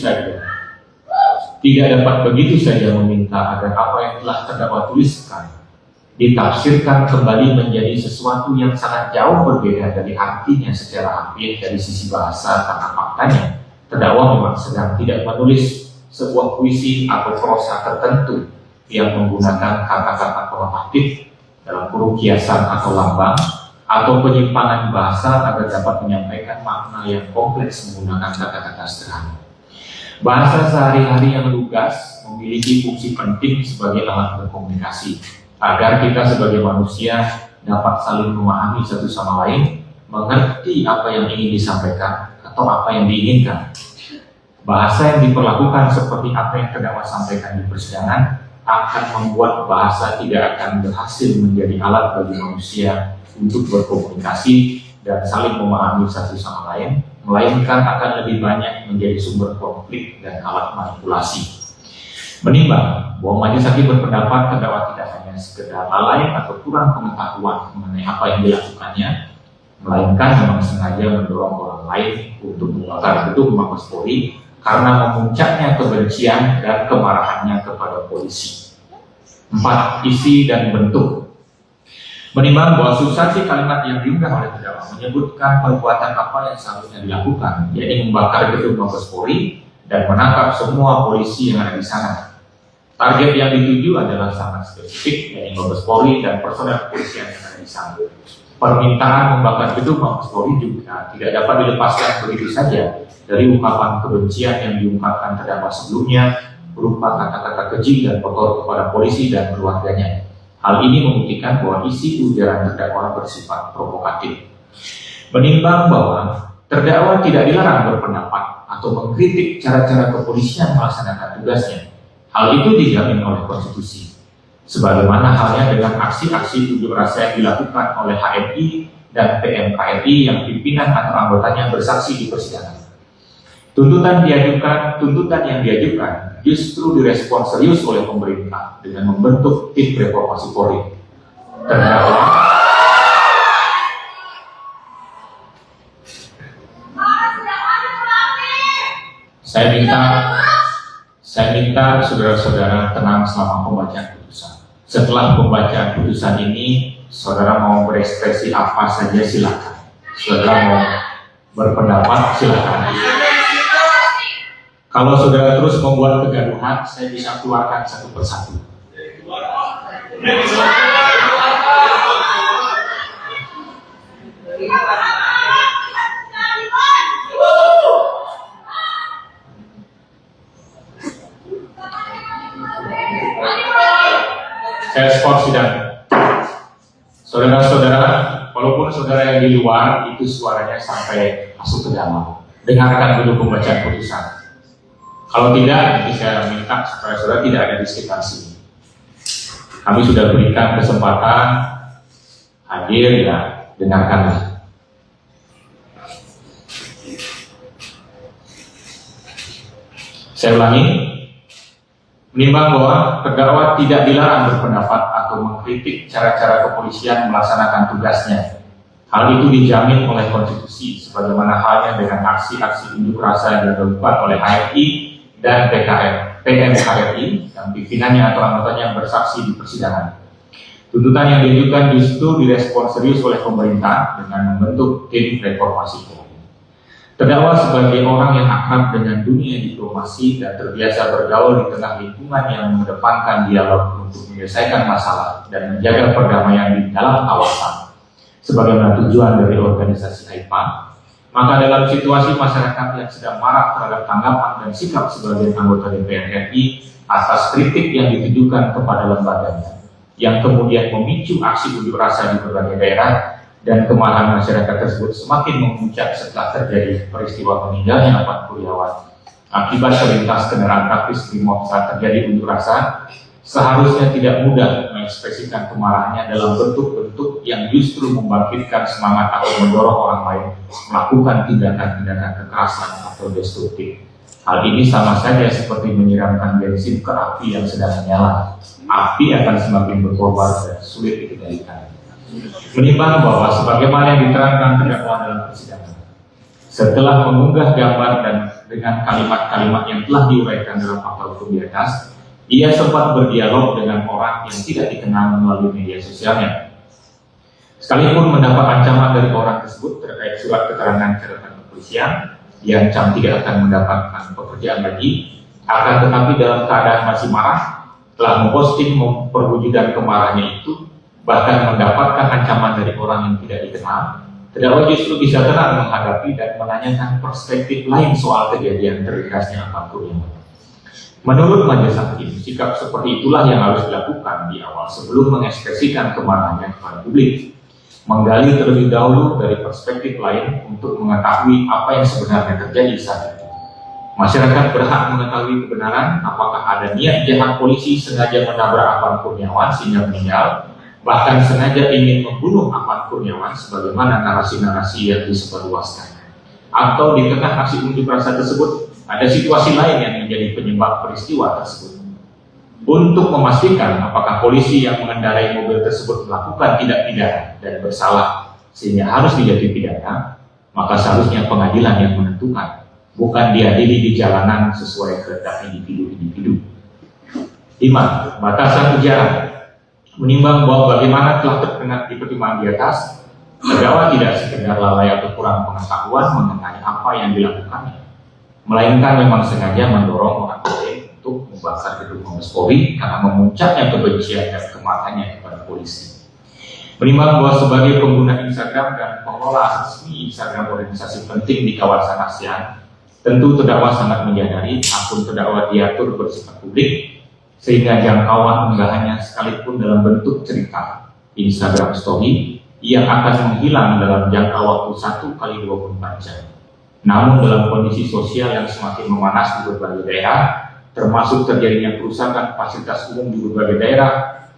saja meminta agar apa yang telah terdakwa tuliskan ditafsirkan kembali menjadi sesuatu yang sangat jauh berbeda dari artinya secara harfiah dari sisi bahasa, karena faktanya terdakwa memang sedang tidak menulis sebuah puisi atau prosa tertentu yang menggunakan kata-kata provokatif dalam kurung kiasan atau lambang atau penyimpangan bahasa agar dapat menyampaikan makna yang kompleks menggunakan kata-kata sederhana. Bahasa sehari-hari yang lugas memiliki fungsi penting sebagai alat berkomunikasi agar kita sebagai manusia dapat saling memahami satu sama lain, mengerti apa yang ingin disampaikan atau apa yang diinginkan. Bahasa yang diperlakukan seperti apa yang terdakwa sampaikan di persidangan akan membuat bahasa tidak akan berhasil menjadi alat bagi manusia untuk berkomunikasi dan saling memahami satu sama lain, melainkan akan lebih banyak menjadi sumber konflik dan alat manipulasi. Menimbang bahwa majelis hakim berpendapat terdakwa tidak hanya sekedar lalai atau kurang pengetahuan mengenai apa yang dilakukannya, melainkan memang sengaja mendorong orang lain untuk membakar gedung Mabes Polri karena memuncaknya kebencian dan kemarahannya kepada polisi. 4. Isi dan bentuk. Menimbang bahwa substansi kalimat yang diunggah oleh terdakwa menyebutkan perbuatan apa yang seharusnya dilakukan, yaitu membakar gedung Mabes Polri dan menangkap semua polisi yang ada di sana. Target yang dituju adalah sangat spesifik, yaitu Mabes Polri dan personel kepolisian yang ada di sana. Permintaan membakar gedung Mabes Polri juga tidak dapat dilepaskan begitu saja dari ungkapan kebencian yang diungkapkan terdakwa sebelumnya berupa kata-kata keji dan kotor kepada polisi dan keluarganya. Hal ini membuktikan bahwa isi ujaran terdakwa bersifat provokatif. Menimbang bahwa terdakwa tidak dilarang berpendapat atau mengkritik cara-cara kepolisian melaksanakan tugasnya. Hal itu dijamin oleh konstitusi. Sebagaimana halnya dengan aksi-aksi unjuk rasa yang dilakukan oleh HMI dan PMKRI yang pimpinan atau anggotanya bersaksi di persidangan. Tuntutan yang diajukan justru direspon serius oleh pemerintah dengan membentuk tim reformasi Polri. Saya minta saudara-saudara tenang selama pembacaan putusan. Setelah pembacaan putusan ini, saudara mau berekspresi apa saja silakan. Saudara mau berpendapat silakan. Kalau saudara terus membuat kegaduhan, saya bisa keluarkan satu persatu. Saya skor sidang. Saudara-saudara, walaupun saudara yang di luar itu suaranya sampai masuk ke dalam, dengarkan dulu pembacaan putusan. Kalau tidak, nanti saya minta saudara-saudara tidak ada di sekitar sini. Kami sudah berikan kesempatan hadir, ya dengarkanlah. Saya ulangi, menimbang bahwa terdakwa tidak dilarang berpendapat atau mengkritik cara-cara kepolisian melaksanakan tugasnya. Hal itu dijamin oleh konstitusi, sebagaimana halnya dengan aksi-aksi unjuk rasa yang dilakukan oleh HMI dan PMKRI yang pimpinannya atau anggotanya bersaksi di persidangan. Tuntutan yang diajukan justru direspon serius oleh pemerintah dengan membentuk tim reformasi Polri. Terdakwa sebagai orang yang akrab dengan dunia diplomasi dan terbiasa bergaul di tengah lingkungan yang mengedepankan dialog untuk menyelesaikan masalah dan menjaga perdamaian di dalam kawasan, sebagaimana tujuan dari organisasi AIPA, maka dalam situasi masyarakat yang sedang marah terhadap tanggapan dan sikap sebagian anggota DPR RI atas kritik yang ditujukan kepada lembaganya, yang kemudian memicu aksi unjuk rasa di berbagai daerah, dan kemarahan masyarakat tersebut semakin memuncak setelah terjadi peristiwa meninggalnya 8 Kuryawan akibat terlintas kendaraan taktis Brimob saat terjadi unjuk rasa, seharusnya tidak mudah mengekspresikan kemarahannya dalam bentuk-bentuk yang justru membangkitkan semangat atau mendorong orang lain melakukan tindakan-tindakan kekerasan atau destruktif. Hal ini sama saja seperti menyiramkan bensin ke api yang sedang menyala. Api akan semakin berkobar dan sulit dikendalikan. Menimbang bahwa sebagaimana yang diterangkan terdakwa dalam persidangan, setelah mengunggah gambar dan dengan kalimat-kalimat yang telah diuraikan dalam fakta hukum di atas, ia sempat berdialog dengan orang yang tidak dikenal melalui media sosialnya. Sekalipun mendapat ancaman dari orang tersebut terkait surat keterangan catatan kepolisian, ia ancam tidak akan mendapatkan pekerjaan lagi, akan tetapi dalam keadaan masih marah, telah memposting perwujudan kemarahannya itu, bahkan mendapatkan ancaman dari orang yang tidak dikenal. Terdakwa justru bisa tenang menghadapi dan menanyakan perspektif lain soal kejadian terlintasnya 8 Kuryawan. Menurut majelis hakim, sikap seperti itulah yang harus dilakukan di awal sebelum mengekspresikan kemarahannya kepada publik. Menggali terlebih dahulu dari perspektif lain untuk mengetahui apa yang sebenarnya terjadi saat itu. Masyarakat berhak mengetahui kebenaran apakah ada niat jahat polisi sengaja menabrak 8 Kuryawan sehingga meninggal, bahkan sengaja ingin membunuh 8 Kuryawan sebagaimana narasi-narasi yang disebarluaskan. Atau di tengah aksi unjuk rasa tersebut ada situasi lain yang menjadi penyebab peristiwa tersebut. Untuk memastikan apakah polisi yang mengendarai mobil tersebut melakukan tindak pidana dan bersalah sehingga harus dijatuhi pidana, maka seharusnya pengadilan yang menentukan, bukan diadili di jalanan sesuai kehendak individu-individu. 5. Batasan ujaran. Menimbang bahwa bagaimana telah terkena di pertimbangan di atas, terdakwa tidak sekedar lalai atau kurang pengetahuan mengenai apa yang dilakukannya, melainkan memang sengaja mendorong orang lain untuk membakar gedung Mabes Polri karena memuncaknya kebencian dan kemarahannya kepada polisi. Menimbang bahwa sebagai pengguna Instagram dan pengelola resmi Instagram organisasi penting di kawasan ASEAN, tentu terdakwa sangat menyadari akun terdakwa diatur bersifat publik, sehingga jangkauan unggahannya sekalipun dalam bentuk cerita Instagram Story yang akan menghilang dalam jangka waktu 1 kali 24 jam. Namun dalam kondisi sosial yang semakin memanas di berbagai daerah, termasuk terjadinya kerusakan fasilitas umum di berbagai daerah,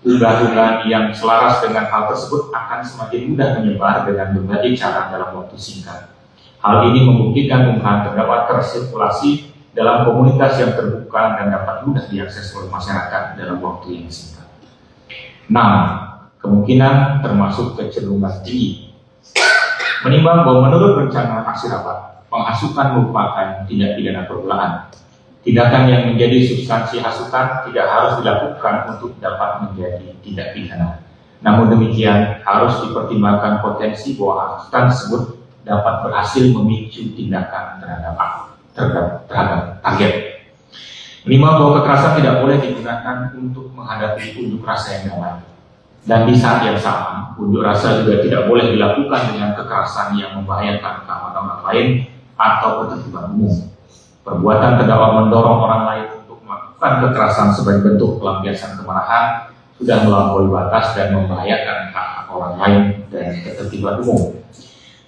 unggahan-unggahan yang selaras dengan hal tersebut akan semakin mudah menyebar dengan berbagai cara dalam waktu singkat. Hal ini membuktikan unggahan terdakwa tersirkulasi dalam komunitas yang terbuka dan dapat mudah diakses oleh masyarakat dalam waktu yang singkat. 6. Kemungkinan termasuk kecenderungan tinggi. Menimbang bahwa menurut rencana aksi rapat, penghasutan merupakan tindak pidana permulaan. Tindakan yang menjadi substansi hasutan tidak harus dilakukan untuk dapat menjadi tindak pidana. Namun demikian, harus dipertimbangkan potensi bahwa hasutan tersebut dapat berhasil memicu tindakan terhadap target. Menimbang bahwa kekerasan tidak boleh digunakan untuk menghadapi unjuk rasa yang damai. Dan di saat yang sama, unjuk rasa juga tidak boleh dilakukan dengan kekerasan yang membahayakan keamanan orang lain atau ketertiban umum. Perbuatan terdakwa mendorong orang lain untuk melakukan kekerasan sebagai bentuk pelampiasan kemarahan sudah melampaui batas dan membahayakan hak orang lain dan ketertiban umum.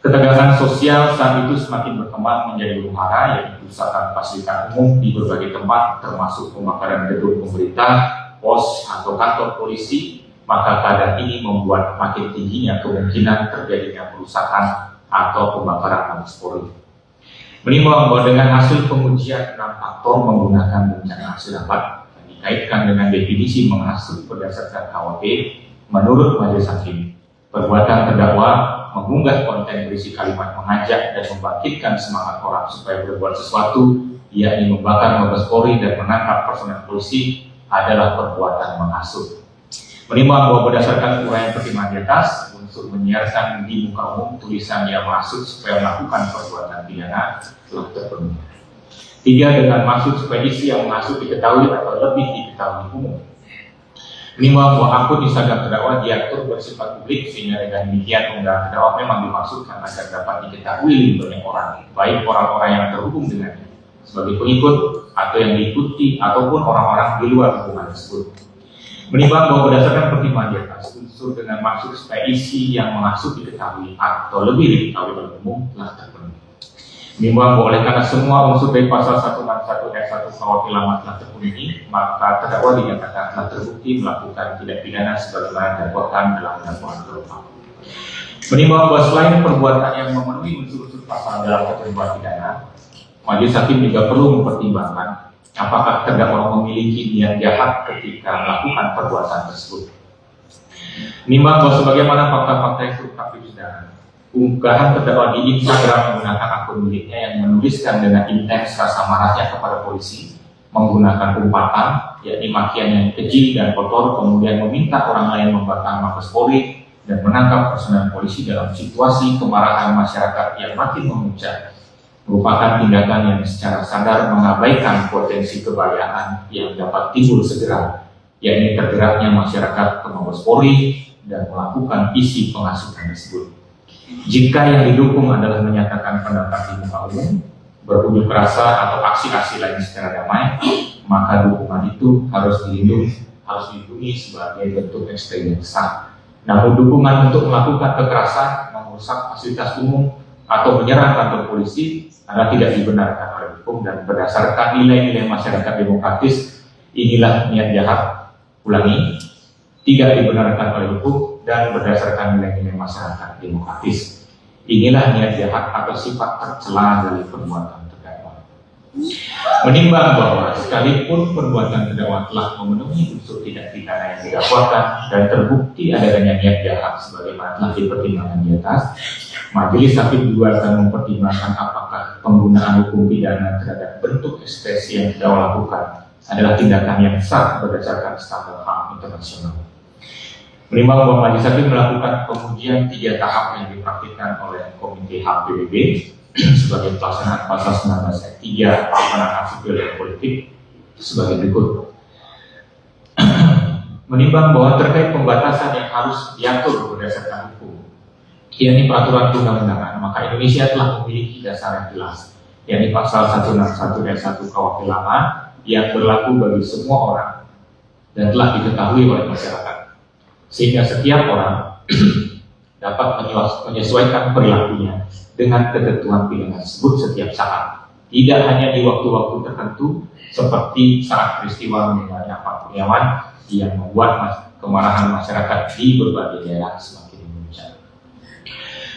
Ketegangan sosial saat itu semakin berkembang menjadi huru hara, yaitu kerusakan fasilitas umum di berbagai tempat, termasuk pembakaran gedung pemerintah, pos atau kantor polisi. Maka keadaan ini membuat makin tingginya kemungkinan terjadinya kerusakan atau pembakaran Mabes Polri. Menimbang bahwa dengan hasil pengujian 6 faktor menggunakan rencana aksi rapat yang dikaitkan dengan definisi menghasut berdasarkan KUHP, menurut Majelis Hakim, perbuatan terdakwa mengunggah konten berisi kalimat mengajak dan membangkitkan semangat orang supaya berbuat sesuatu, yakni membakar Mabes Polri dan menangkap personel polisi, adalah perbuatan menghasut. Menimbang bahwa berdasarkan uraian pertimbangan di atas, unsur menyiarkan di muka umum tulisan yang menghasut supaya melakukan perbuatan pidana telah terpenuhi. 3. Dengan maksud supaya isi yang menghasut diketahui atau lebih diketahui umum. Menimbang bahwa akun Instagram terdakwa diatur bersifat publik, sehingga dengan demikian unggahan terdakwa memang dimaksudkan agar dapat diketahui lebih banyak orang, baik orang-orang yang terhubung dengannya sebagai pengikut atau yang diikuti ataupun orang-orang di luar hubungan tersebut. Menimbang bahwa berdasarkan pertimbangan di atas, unsur dengan maksud supaya isi yang menghasut diketahui atau lebih diketahui oleh umum telah terpenuhi. Menimbang bahwa oleh karena semua unsur dari pasal 161 ayat 1 KUHP lama telah terpenuhi, maka terdakwa dinyatakan telah terbukti melakukan tindak pidana sebagaimana dakwaan dalam dakwaan terutama. Menimbang bahwa selain perbuatan yang memenuhi unsur-unsur pasal dalam ketentuan pidana, Majelis Hakim juga perlu mempertimbangkan apakah terdakwa memiliki niat jahat ketika melakukan perbuatan tersebut. Menimbang bahwa sebagaimana fakta-fakta yang terungkap di persidangan, unggahan terdakwa di Instagram menggunakan akun miliknya yang menuliskan dengan intens rasa marahnya kepada polisi, menggunakan umpatan, yakni makian yang keji dan kotor, kemudian meminta orang lain membakar Mabes Polri dan menangkap personel polisi dalam situasi kemarahan masyarakat yang makin memuncak, merupakan tindakan yang secara sadar mengabaikan potensi kebahayaan yang dapat timbul segera, yakni tergeraknya masyarakat ke Mabes Polri dan melakukan isi penghasutan tersebut. Jika yang didukung adalah menyatakan pendapat di muka umum, berunjuk rasa atau aksi-aksi lain secara damai, maka dukungan itu harus dilindungi sebagai bentuk ekspresi yang sah. Namun dukungan untuk melakukan kekerasan, merusak fasilitas umum, atau menyerang kantor polisi adalah tidak dibenarkan oleh hukum dan berdasarkan nilai-nilai masyarakat demokratis. Inilah niat jahat, ulangi, tidak dibenarkan oleh hukum dan berdasarkan nilai-nilai masyarakat demokratis. Inilah niat jahat atau sifat tercela dari perbuatan terdakwa. Menimbang bahwa sekalipun perbuatan terdakwa telah memenuhi unsur tindak pidana yang didakwakan dan terbukti adanya niat jahat sebagaimana telah dipertimbangkan di atas, Majelis Hakim juga akan mempertimbangkan apakah penggunaan hukum pidana terhadap bentuk ekspresi yang terdakwa lakukan adalah tindakan yang sah berdasarkan standar HAM internasional. Menimbang bahwa Majelis Hakim melakukan pengujian 3 tahap yang dipraktikkan oleh Komite HAM PBB sebagai pelaksanaan pasal 19 ayat 3 Penggunaan Sipil dan Politik sebagai berikut. Menimbang bahwa terkait pembatasan yang harus diatur berdasarkan hukum, yakni peraturan perundang-undangan, maka Indonesia telah memiliki dasar yang jelas, yakni pasal 161 ayat 1 KUHP lama yang berlaku bagi semua orang dan telah diketahui oleh masyarakat, sehingga setiap orang dapat menyesuaikan perilakunya dengan ketentuan pidana tersebut setiap saat, tidak hanya di waktu-waktu tertentu seperti saat peristiwa meninggalnya Pak Kurniawan yang membuat kemarahan masyarakat di berbagai daerah semakin memuncak.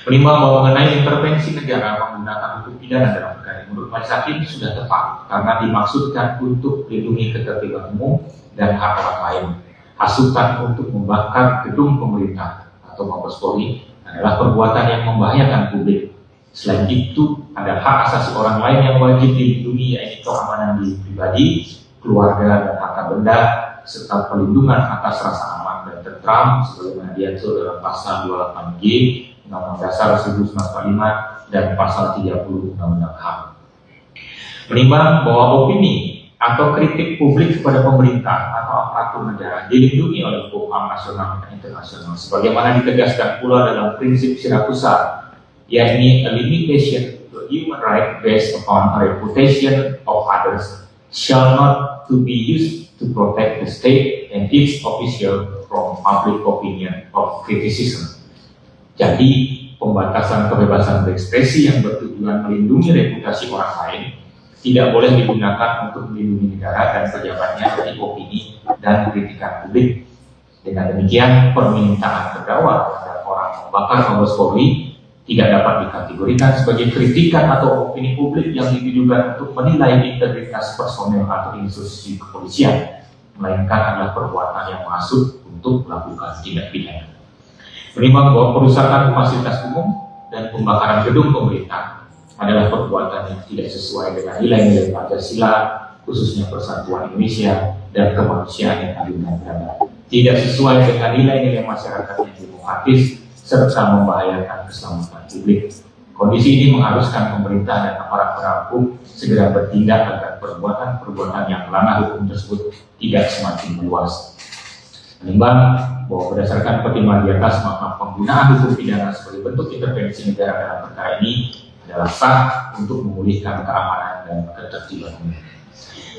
Menimbang bahwa mengenai intervensi negara menggunakan hukum pidana dalam perkara ini, menurut majelis hakim sudah tepat karena dimaksudkan untuk melindungi ketertiban umum dan hak-hak lain. Hasutan untuk membakar gedung pemerintah atau Mabes Polri adalah perbuatan yang membahayakan publik. Selain itu, ada hak asasi orang lain yang wajib dilindungi, yaitu keamanan diri pribadi, keluarga, dan harta benda, serta perlindungan atas rasa aman dan tentram sebagaimana diatur dalam pasal 28G Undang-Undang Dasar 1945 dan pasal 30 Undang-Undang HAM. Menimbang bahwa opini atau kritik publik kepada pemerintah atau aparatur negara dilindungi oleh hukum HAM nasional dan internasional, sebagaimana ditegaskan pula dalam prinsip Sirakusa, yakni a limitation to human right based upon a reputation of others shall not to be used to protect the state and its official from public opinion or criticism. Jadi, pembatasan kebebasan berekspresi yang bertujuan melindungi reputasi orang lain tidak boleh digunakan untuk melindungi negara dan pejabatnya dari opini dan kritikan publik. Dengan demikian, permintaan terdakwa terhadap orang membakar Mabes Polri tidak dapat dikategorikan sebagai kritikan atau opini publik yang ditujukan untuk menilai integritas personel atau institusi kepolisian, melainkan adalah perbuatan yang masuk untuk melakukan tindak pidana. Menimbang bahwa perusakan fasilitas umum dan pembakaran gedung pemerintah adalah perbuatan yang tidak sesuai dengan nilai-nilai Pancasila, khususnya Persatuan Indonesia dan kemanusiaan yang adil dan beradab. Tidak sesuai dengan nilai-nilai masyarakat yang demokratis serta membahayakan keselamatan publik. Kondisi ini mengharuskan pemerintah dan aparat penegak hukum segera bertindak agar perbuatan-perbuatan yang melanggar hukum tersebut tidak semakin meluas. Menimbang bahwa berdasarkan pertimbangan di atas, maka penggunaan hukum pidana sebagai bentuk intervensi negara dalam perkara ini adalah sah untuk memulihkan keamanan dan ketertiban umum.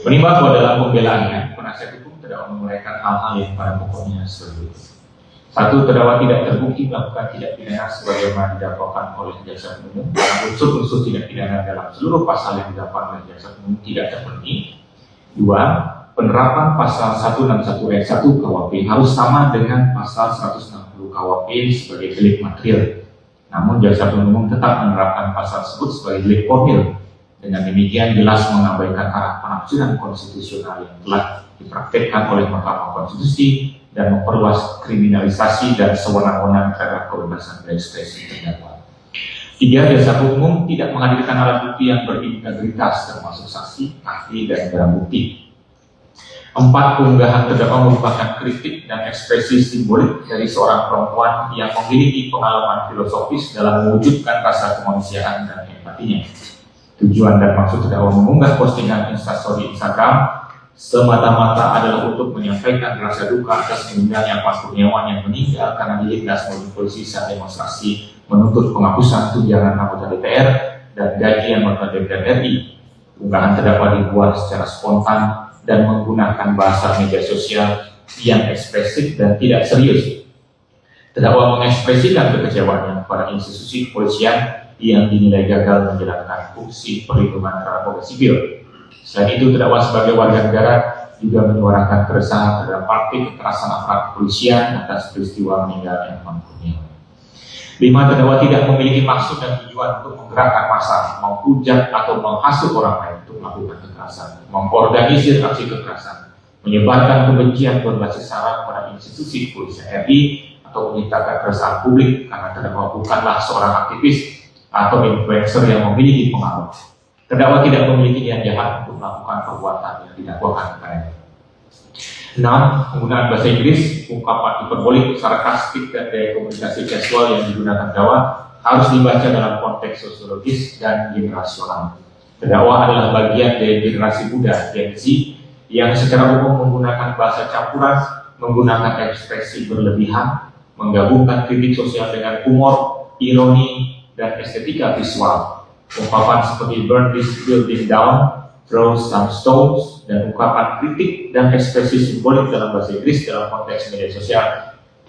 Menimbang bahwa dalam pembelaannya, penasihat hukum terdakwa menguraikan hal-hal yang pada pokoknya seperti itu. 1. Terdakwa tidak terbukti melakukan tindak pidana sebagaimana didakwakan oleh jaksa penuntut karena unsur-unsur tindak pidana dalam seluruh pasal yang didakwakan oleh jaksa penuntut tidak terpenuhi. 2. Penerapan pasal 161 ayat 1 KUHP harus sama dengan pasal 160 KUHP sebagai delik material. Namun jaksa penuntut umum tetap menerapkan pasal tersebut sebagai delik formil. Dengan demikian jelas mengabaikan arah penafsiran konstitusional yang telah dipraktekkan oleh Mahkamah Konstitusi dan memperluas kriminalisasi dan sewenang-wenang terhadap kebebasan berekspresi terdakwa. 3. Jaksa penuntut umum tidak menghadirkan alat bukti yang berintegritas termasuk saksi, ahli, dan barang bukti. 4. Unggahan terdakwa merupakan kritik dan ekspresi simbolik dari seorang perempuan yang memiliki pengalaman filosofis dalam mewujudkan rasa kemanusiaan dan empatinya. Tujuan dan maksud terdakwa mengunggah postingan Instastory Instagram semata-mata adalah untuk menyampaikan rasa duka atas meninggalnya Pak Kurniawan yang meninggal karena dilindas mobil polisi saat demonstrasi menuntut penghapusan tunjangan anggota DPR dan gaji anggota DPR RI. Unggahan terdakwa dibuat secara spontan dan menggunakan bahasa media sosial yang ekspresif dan tidak serius. Terdakwa mengekspresikan kekecewaannya kepada institusi kepolisian yang dinilai gagal menjalankan fungsi perlindungan terhadap warga sipil. Selain itu, terdakwa sebagai warga negara juga menyuarakan keresahan terhadap praktik kekerasan aparat kepolisian atas peristiwa meninggalnya Pak Kurniawan. 5. Terdakwa tidak memiliki maksud dan tujuan untuk menggerakkan massa, menghujat atau menghasut orang lain untuk melakukan kekerasan, mengorganisir aksi kekerasan, menyebarkan kebencian berbasis sara kepada institusi kepolisian RI atau menciptakan keresahan publik karena terdakwa bukanlah seorang aktivis atau influencer yang memiliki pengaruh. Terdakwa tidak memiliki niat jahat untuk melakukan perbuatan yang didakwakan kepadanya. 6. Penggunaan bahasa Inggris, ungkapan hiperbolik, sarkastik, dan gaya komunikasi casual yang digunakan terdakwa harus dibaca dalam konteks sosiologis dan generasional. Terdakwa adalah bagian dari generasi muda Gen Z yang secara umum menggunakan bahasa campuran, menggunakan ekspresi berlebihan, menggabungkan kritik sosial dengan humor, ironi, dan estetika visual. Ungkapan seperti burn this building down, throw some stones, dan ungkapan kritik dan ekspresi simbolik dalam bahasa Inggris dalam konteks media sosial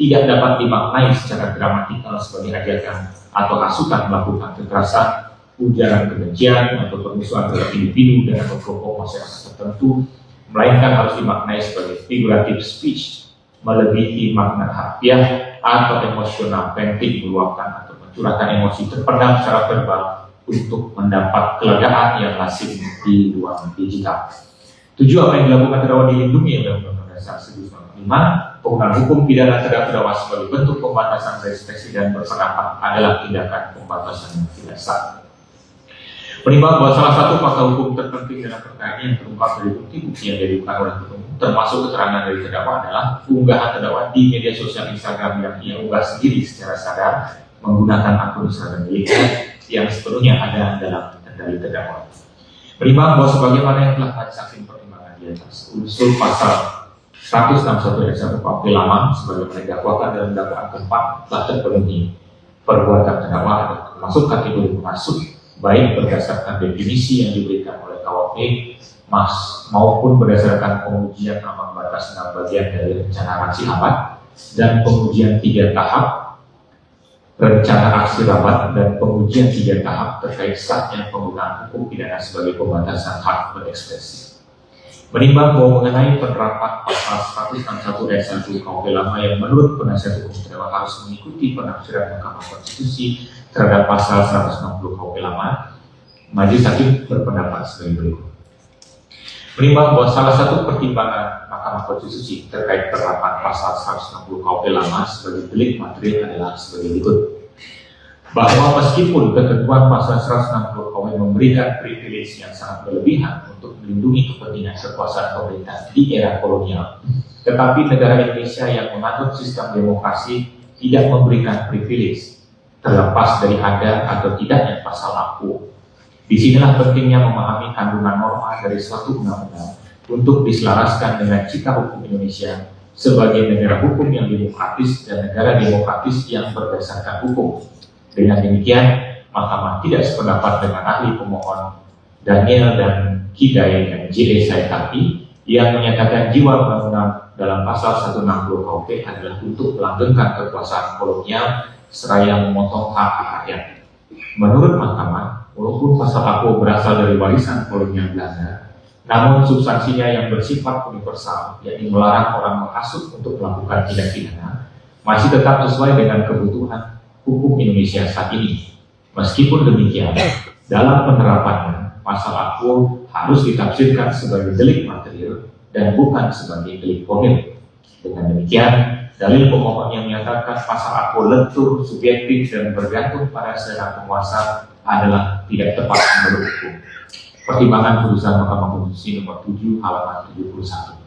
tidak dapat dimaknai secara gramatikal sebagai ajakan atau hasutan melakukan kekerasan, ujaran kebencian atau permusuhan terhadap individu dan atau kelompok masyarakat tertentu, melainkan harus dimaknai sebagai figurative speech, melebihi makna harfiah atau emosional, penting meluapkan atau mencurahkan emosi terpendam secara verbal untuk mendapat kelegaan yang lazim di ruang digital. 7. Apa yang dilakukan terdakwa dilindungi oleh Undang-Undang Dasar 1945. Penggunaan hukum pidana terhadap terdakwa sebagai bentuk pembatasan berekspresi dan berpendapat adalah tindakan pembatasan yang tidak sah. Menimbang bahwa salah satu fakta hukum terpenting dalam perkara ini yang terungkap dari bukti-bukti yang diajukan oleh penuntut, termasuk keterangan dari terdakwa, adalah unggahan terdakwa di media sosial Instagram yang ia unggah sendiri secara sadar menggunakan akun Instagram miliknya yang sepenuhnya ada dalam kendali terdakwa. Menimbang bahwa sebagaimana yang telah disaksikan pertimbangan di atas, unsur pasal 161 ayat 1 KUHP lama sebagaimana didakwakan dalam dakwaan keempat telah terpenuhi. Perbuatan terdakwa adalah termasuk kategori menghasut, baik berdasarkan definisi yang diberikan oleh KUHP maupun berdasarkan pengujian ambang batas 6 bagian dari rencana aksi rabat dan pengujian 3 tahap rencana aksi rabat dan pengujian 3 tahap terkait sahnya penggunaan hukum pidana sebagai pembatasan hak berekspresi. Menimbang bahwa mengenai penerapan pasal 161 ayat 1 KUHP lama yang menurut penasihat hukum terdakwa harus mengikuti penafsiran Mahkamah Konstitusi terhadap pasal 160 KUHP lama, Majelis Hakim berpendapat sebagai berikut. Menimbang bahwa salah satu pertimbangan Mahkamah Konstitusi terkait penerapan pasal 160 KUHP lama sebagai delik material adalah sebagai berikut. Bahwa meskipun ketentuan pasal 160 KUHP memberikan privilege yang sangat berlebihan untuk melindungi kepentingan kekuasaan pemerintah di era kolonial, tetapi negara Indonesia yang menganut sistem demokrasi tidak memberikan privilege, terlepas dari ada atau tidaknya pasal AKU. Disinilah pentingnya memahami kandungan norma dari suatu undang-undang untuk diselaraskan dengan cita hukum Indonesia sebagai negara hukum yang demokratis dan negara demokratis yang berdasarkan hukum. Dengan demikian, Mahkamah tidak sependapat dengan ahli pemohon Daniel dan Kidai dan J.E. Saitapi yang menyatakan jiwa undang-undang dalam pasal 160 KUHP adalah untuk melanggengkan kekuasaan kolonial seraya memotong hak rakyat. Menurut Mahkamah, walaupun pasal AKU berasal dari warisan kolonial Belanda, namun substansinya yang bersifat universal, yakni melarang orang menghasut untuk melakukan tindak pidana, masih tetap sesuai dengan kebutuhan hukum Indonesia saat ini. Meskipun demikian, dalam penerapannya, pasal AKU harus ditafsirkan sebagai delik material dan bukan sebagai delik formil. Dengan demikian, dalil pemohon yang menyatakan pasal AKU lentur, subjektif, dan bergantung pada selera penguasa adalah tidak tepat menurut hukum. Pertimbangan putusan Mahkamah Konstitusi nomor 7 halaman 71.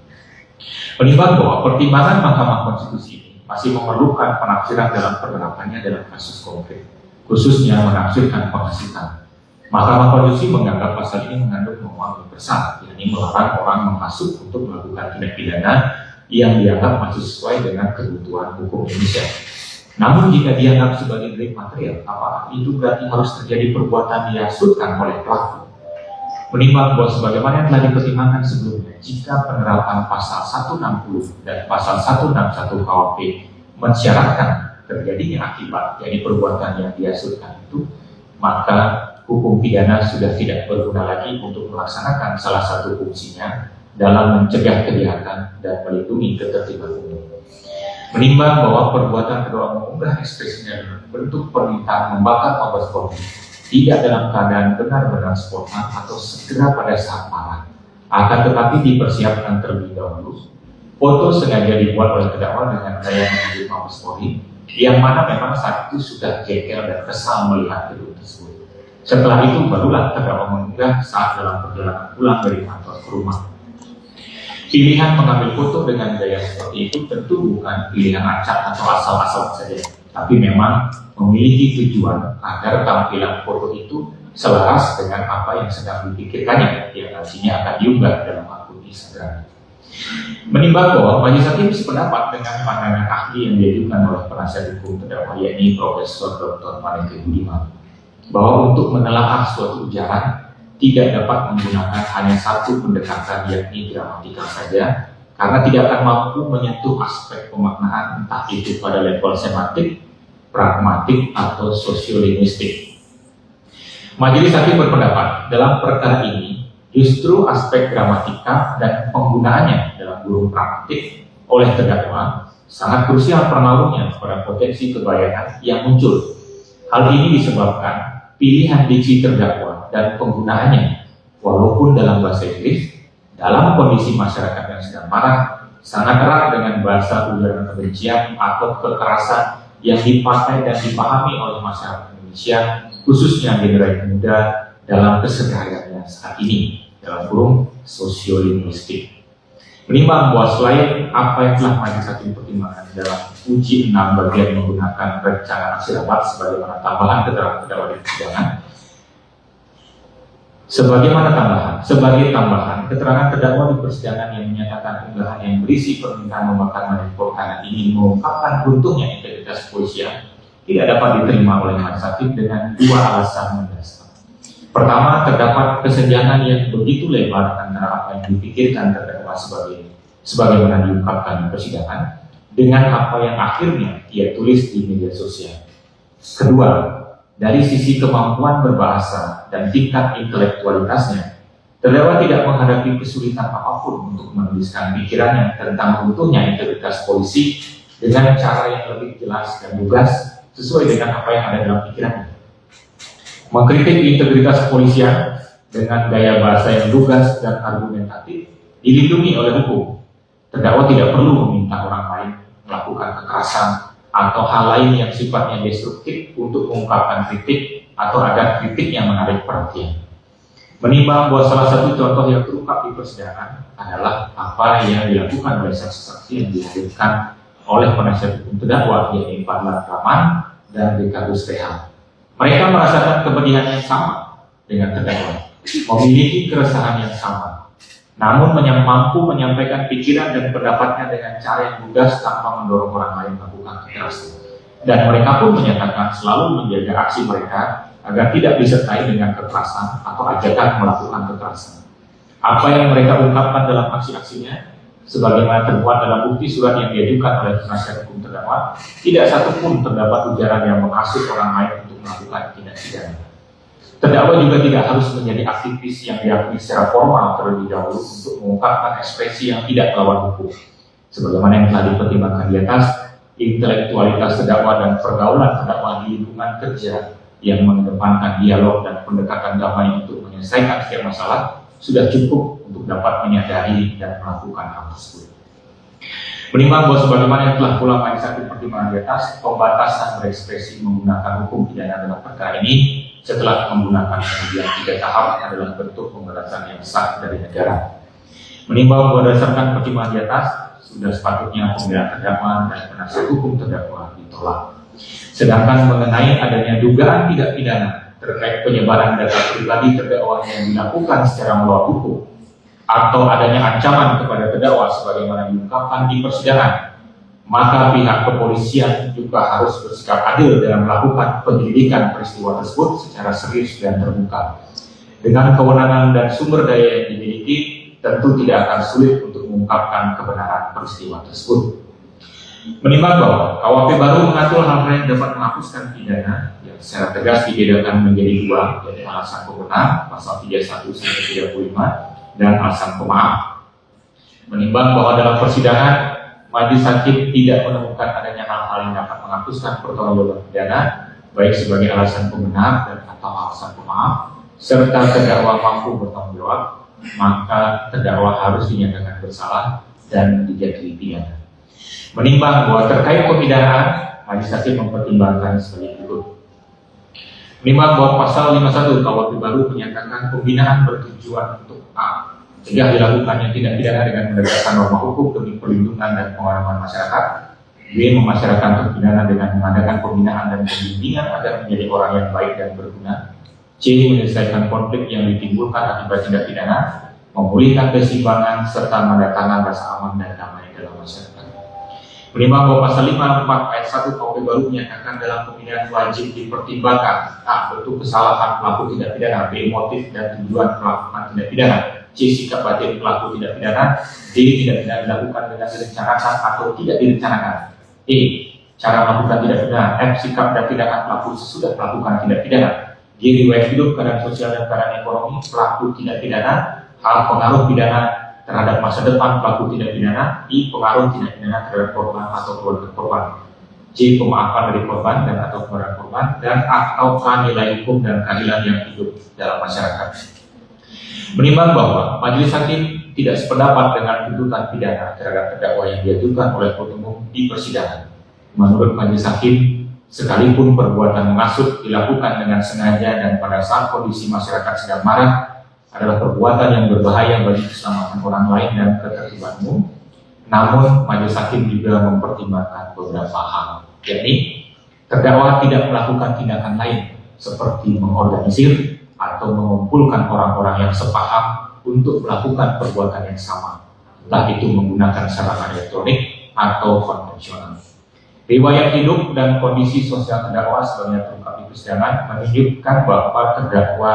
Menimbang bahwa pertimbangan Mahkamah Konstitusi ini masih memerlukan penafsiran dalam penerapannya dalam kasus konkret, khususnya menafsirkan penghasutan. Mahkamah Konstitusi menganggap pasal ini mengandung norma universal, yakni melarang orang menghasut untuk melakukan tindak pidana yang dianggap masih sesuai dengan kebutuhan hukum Indonesia. Namun jika dianggap sebagai delik material, apakah itu berarti harus terjadi perbuatan dihasutkan oleh pelaku? Menimbang bahwa sebagaimana yang telah dipertimbangkan sebelumnya, jika penerapan pasal 160 dan pasal 161 KUHP mensyaratkan terjadinya akibat, yakni perbuatan yang dihasutkan itu, maka hukum pidana sudah tidak berguna lagi untuk melaksanakan salah satu fungsinya dalam mencegah kejahatan dan melindungi ketertiban umum. Menimbang bahwa perbuatan terdakwa mengunggah ekspresinya dalam bentuk permintaan membakar Mabes Polri tidak dalam keadaan benar-benar spontan atau segera pada saat marah, akan tetapi dipersiapkan terlebih dahulu. Foto sengaja dibuat oleh terdakwa dengan gaya menuju Mabes Polri, yang mana memang saat itu sudah jengkel dan kesal melihat gedung tersebut. Setelah itu barulah terdakwa mengunggah saat dalam perjalanan pulang dari kantor ke rumah. Pilihan mengambil foto dengan gaya seperti itu tentu bukan pilihan acak atau asal-asal saja, tapi memang memiliki tujuan agar tampilan foto itu selaras dengan apa yang sedang dipikirkannya, yang nantinya akan diunggah dalam akun Instagram. Menimbang bahwa Majelis Hakim sependapat dengan pandangan ahli yang diajukan oleh penasihat hukum terdakwa, yakni Profesor Dr. Maneke Budiman, bahwa untuk menelaah suatu ujaran tidak dapat menggunakan hanya satu pendekatan, yakni gramatikal saja, karena tidak akan mampu menyentuh aspek pemaknaan entah itu pada level semantik, pragmatik, atau sosiolinguistik. Majelis Hakim berpendapat dalam perkara ini justru aspek gramatika dan penggunaannya dalam burung pragmatik oleh terdakwa sangat krusial pengaruhnya pada potensi kebayangan yang muncul. Hal ini disebabkan pilihan diksi terdakwa dan penggunaannya, walaupun dalam bahasa Inggris, dalam kondisi masyarakat yang sedang marah, sangat erat dengan bahasa ujaran kebencian atau kekerasan yang dipakai dan dipahami oleh masyarakat Indonesia, khususnya generasi muda dalam kesehariannya saat ini, dalam kurung sosiolinguistik. Menimbang bahwa selain apa yang telah Majelis Hakim pertimbangkan dalam uji 6 bagian menggunakan rencana aksi rapat sebagaimana tambahan keterangan terdakwa di persidangan, sebagai tambahan keterangan terdakwa di persidangan yang menyatakan unggahan yang berisi permintaan membakar manipul karena ingin mengungkapkan runtuhnya integritas kepolisian tidak dapat diterima oleh Majelis Hakim dengan 2 alasan mendasar. Pertama, terdapat kesenjangan yang begitu lebar antara apa yang dipikirkan terdakwa sebagaimana diungkapkan di persidangan dengan apa yang akhirnya ia tulis di media sosial. Kedua, dari sisi kemampuan berbahasa dan tingkat intelektualitasnya, terdakwa tidak menghadapi kesulitan apapun untuk menuliskan pikirannya tentang runtuhnya integritas polisi dengan cara yang lebih jelas dan lugas sesuai dengan apa yang ada dalam pikirannya. Mengkritik integritas kepolisian dengan gaya bahasa yang lugas dan argumentatif dilindungi oleh hukum. Terdakwa tidak perlu meminta orang lain melakukan kekerasan atau hal lain yang sifatnya destruktif untuk mengungkapkan kritik atau ada kritik yang menarik perhatian. Menimbang bahwa salah satu contoh yang terungkap di persidangan adalah apa yang dilakukan oleh saksi-saksi yang dihadirkan oleh penasihat hukum terdakwa, yaitu Fadlan Rahman dan Rikardus Rehal. Mereka merasakan kepedihan yang sama dengan terdakwa, memiliki keresahan yang sama, namun mampu menyampaikan pikiran dan pendapatnya dengan cara yang lugas tanpa mendorong orang lain melakukan kekerasan. Dan mereka pun menyatakan selalu menjaga aksi mereka agar tidak disertai dengan kekerasan atau ajakan melakukan kekerasan. Apa yang mereka ungkapkan dalam aksi-aksinya, sebagaimana termuat dalam bukti surat yang diajukan oleh penasihat hukum terdakwa, tidak satupun terdapat ujaran yang menghasut orang lain untuk melakukan tindak pidana. Terdakwa juga tidak harus menjadi aktivis yang diakui secara formal terlebih dahulu untuk mengungkapkan ekspresi yang tidak melawan hukum. Sebagaimana yang telah dipertimbangkan di atas, intelektualitas terdakwa dan pergaulan terdakwa di lingkungan kerja yang mengedepankan dialog dan pendekatan damai untuk menyelesaikan setiap masalah sudah cukup untuk dapat menyadari dan melakukan hal tersebut. Menimbang bahwa sebagaimana yang telah pula Majelis Hakim pertimbangan di atas, pembatasan berekspresi menggunakan hukum pidana dalam perkara ini setelah menggunakan kemudian 3 tahap adalah bentuk pembatasan yang sah dari negara. Menimbang bahwa berdasarkan pertimbangan di atas, sudah sepatutnya pembelaan terdakwa dan penasihat hukum terdakwa ditolak. Sedangkan mengenai adanya dugaan tidak pidana terkait penyebaran data pribadi terdakwa yang dilakukan secara melawan hukum atau adanya ancaman kepada terdakwa sebagaimana diungkapkan di persidangan, maka pihak kepolisian juga harus bersikap adil dalam melakukan penyelidikan peristiwa tersebut secara serius dan terbuka. Dengan kewenangan dan sumber daya yang dimiliki, tentu tidak akan sulit untuk mengungkapkan kebenaran peristiwa tersebut. Menimbang bahwa KUHP baru mengatur hal-hal yang dapat menghapuskan pidana yang secara tegas dibedakan menjadi 2, yaitu alasan pembenar pasal 31 sampai 35 dan alasan pemaaf. Menimbang bahwa dalam persidangan Majelis Hakim tidak menemukan adanya hal-hal yang dapat menghapuskan pertanggungjawaban pidana, baik sebagai alasan pembenar dan atau alasan pemaaf, serta terdakwa mampu bertanggung jawab, maka terdakwa harus dinyatakan bersalah dan dijatuhi pidana. Menimbang bahwa terkait pemidanaan, Majelis Hakim mempertimbangkan sebagai berikut. Menimbang bahwa pasal 51 KUHP baru menyatakan pembinaan bertujuan untuk A, sehingga dilakukannya tindak pidana dengan menegakkan norma hukum demi perlindungan dan pengamanan masyarakat. B, memasyarakatkan terpidana dengan mengadakan pembinaan dan pembimbingan agar menjadi orang yang baik dan berguna. C, menyelesaikan konflik yang ditimbulkan akibat tindak pidana, memulihkan keseimbangan serta mendatangkan rasa aman dan damai dalam masyarakat. Menimbang bahwa pasal 54 ayat 1 KUHP baru menyatakan dalam pembinaan wajib dipertimbangkan A, bentuk kesalahan pelaku tindak pidana, B, motif dan tujuan melakukan tindak pidana, C. Sikap batin pelaku tindak pidana. D. Tidak pidana dilakukan dengan direncanakan atau tidak direncanakan. E. Cara melakukan tindak pidana. F. Sikap dan tindakan pelaku sesudah melakukan tindak pidana. G. Riwayat hidup, keadaan sosial dan keadaan ekonomi pelaku tindak pidana. H. Pengaruh pidana terhadap masa depan pelaku tindak pidana. I. Pengaruh tindak pidana terhadap korban atau keluarga korban. J. Pemaafan dari korban dan atau keluarga korban. Dan atau K. Nilai hukum dan keadilan yang hidup dalam masyarakat. Menimbang bahwa majelis hakim tidak sependapat dengan tuntutan pidana terhadap terdakwa yang diajukan oleh penuntut umum di persidangan. Menurut majelis hakim, sekalipun perbuatan menghasut dilakukan dengan sengaja dan pada saat kondisi masyarakat sedang marah adalah perbuatan yang berbahaya bagi keselamatan orang lain dan ketertiban umum, namun majelis hakim juga mempertimbangkan beberapa hal, yakni terdakwa tidak melakukan tindakan lain seperti mengorganisir atau mengumpulkan orang-orang yang sepaham untuk melakukan perbuatan yang sama, entah itu menggunakan sarana elektronik atau konvensional. Riwayat hidup dan kondisi sosial terdakwa sebagai terungkap di persidangan menunjukkan bahwa terdakwa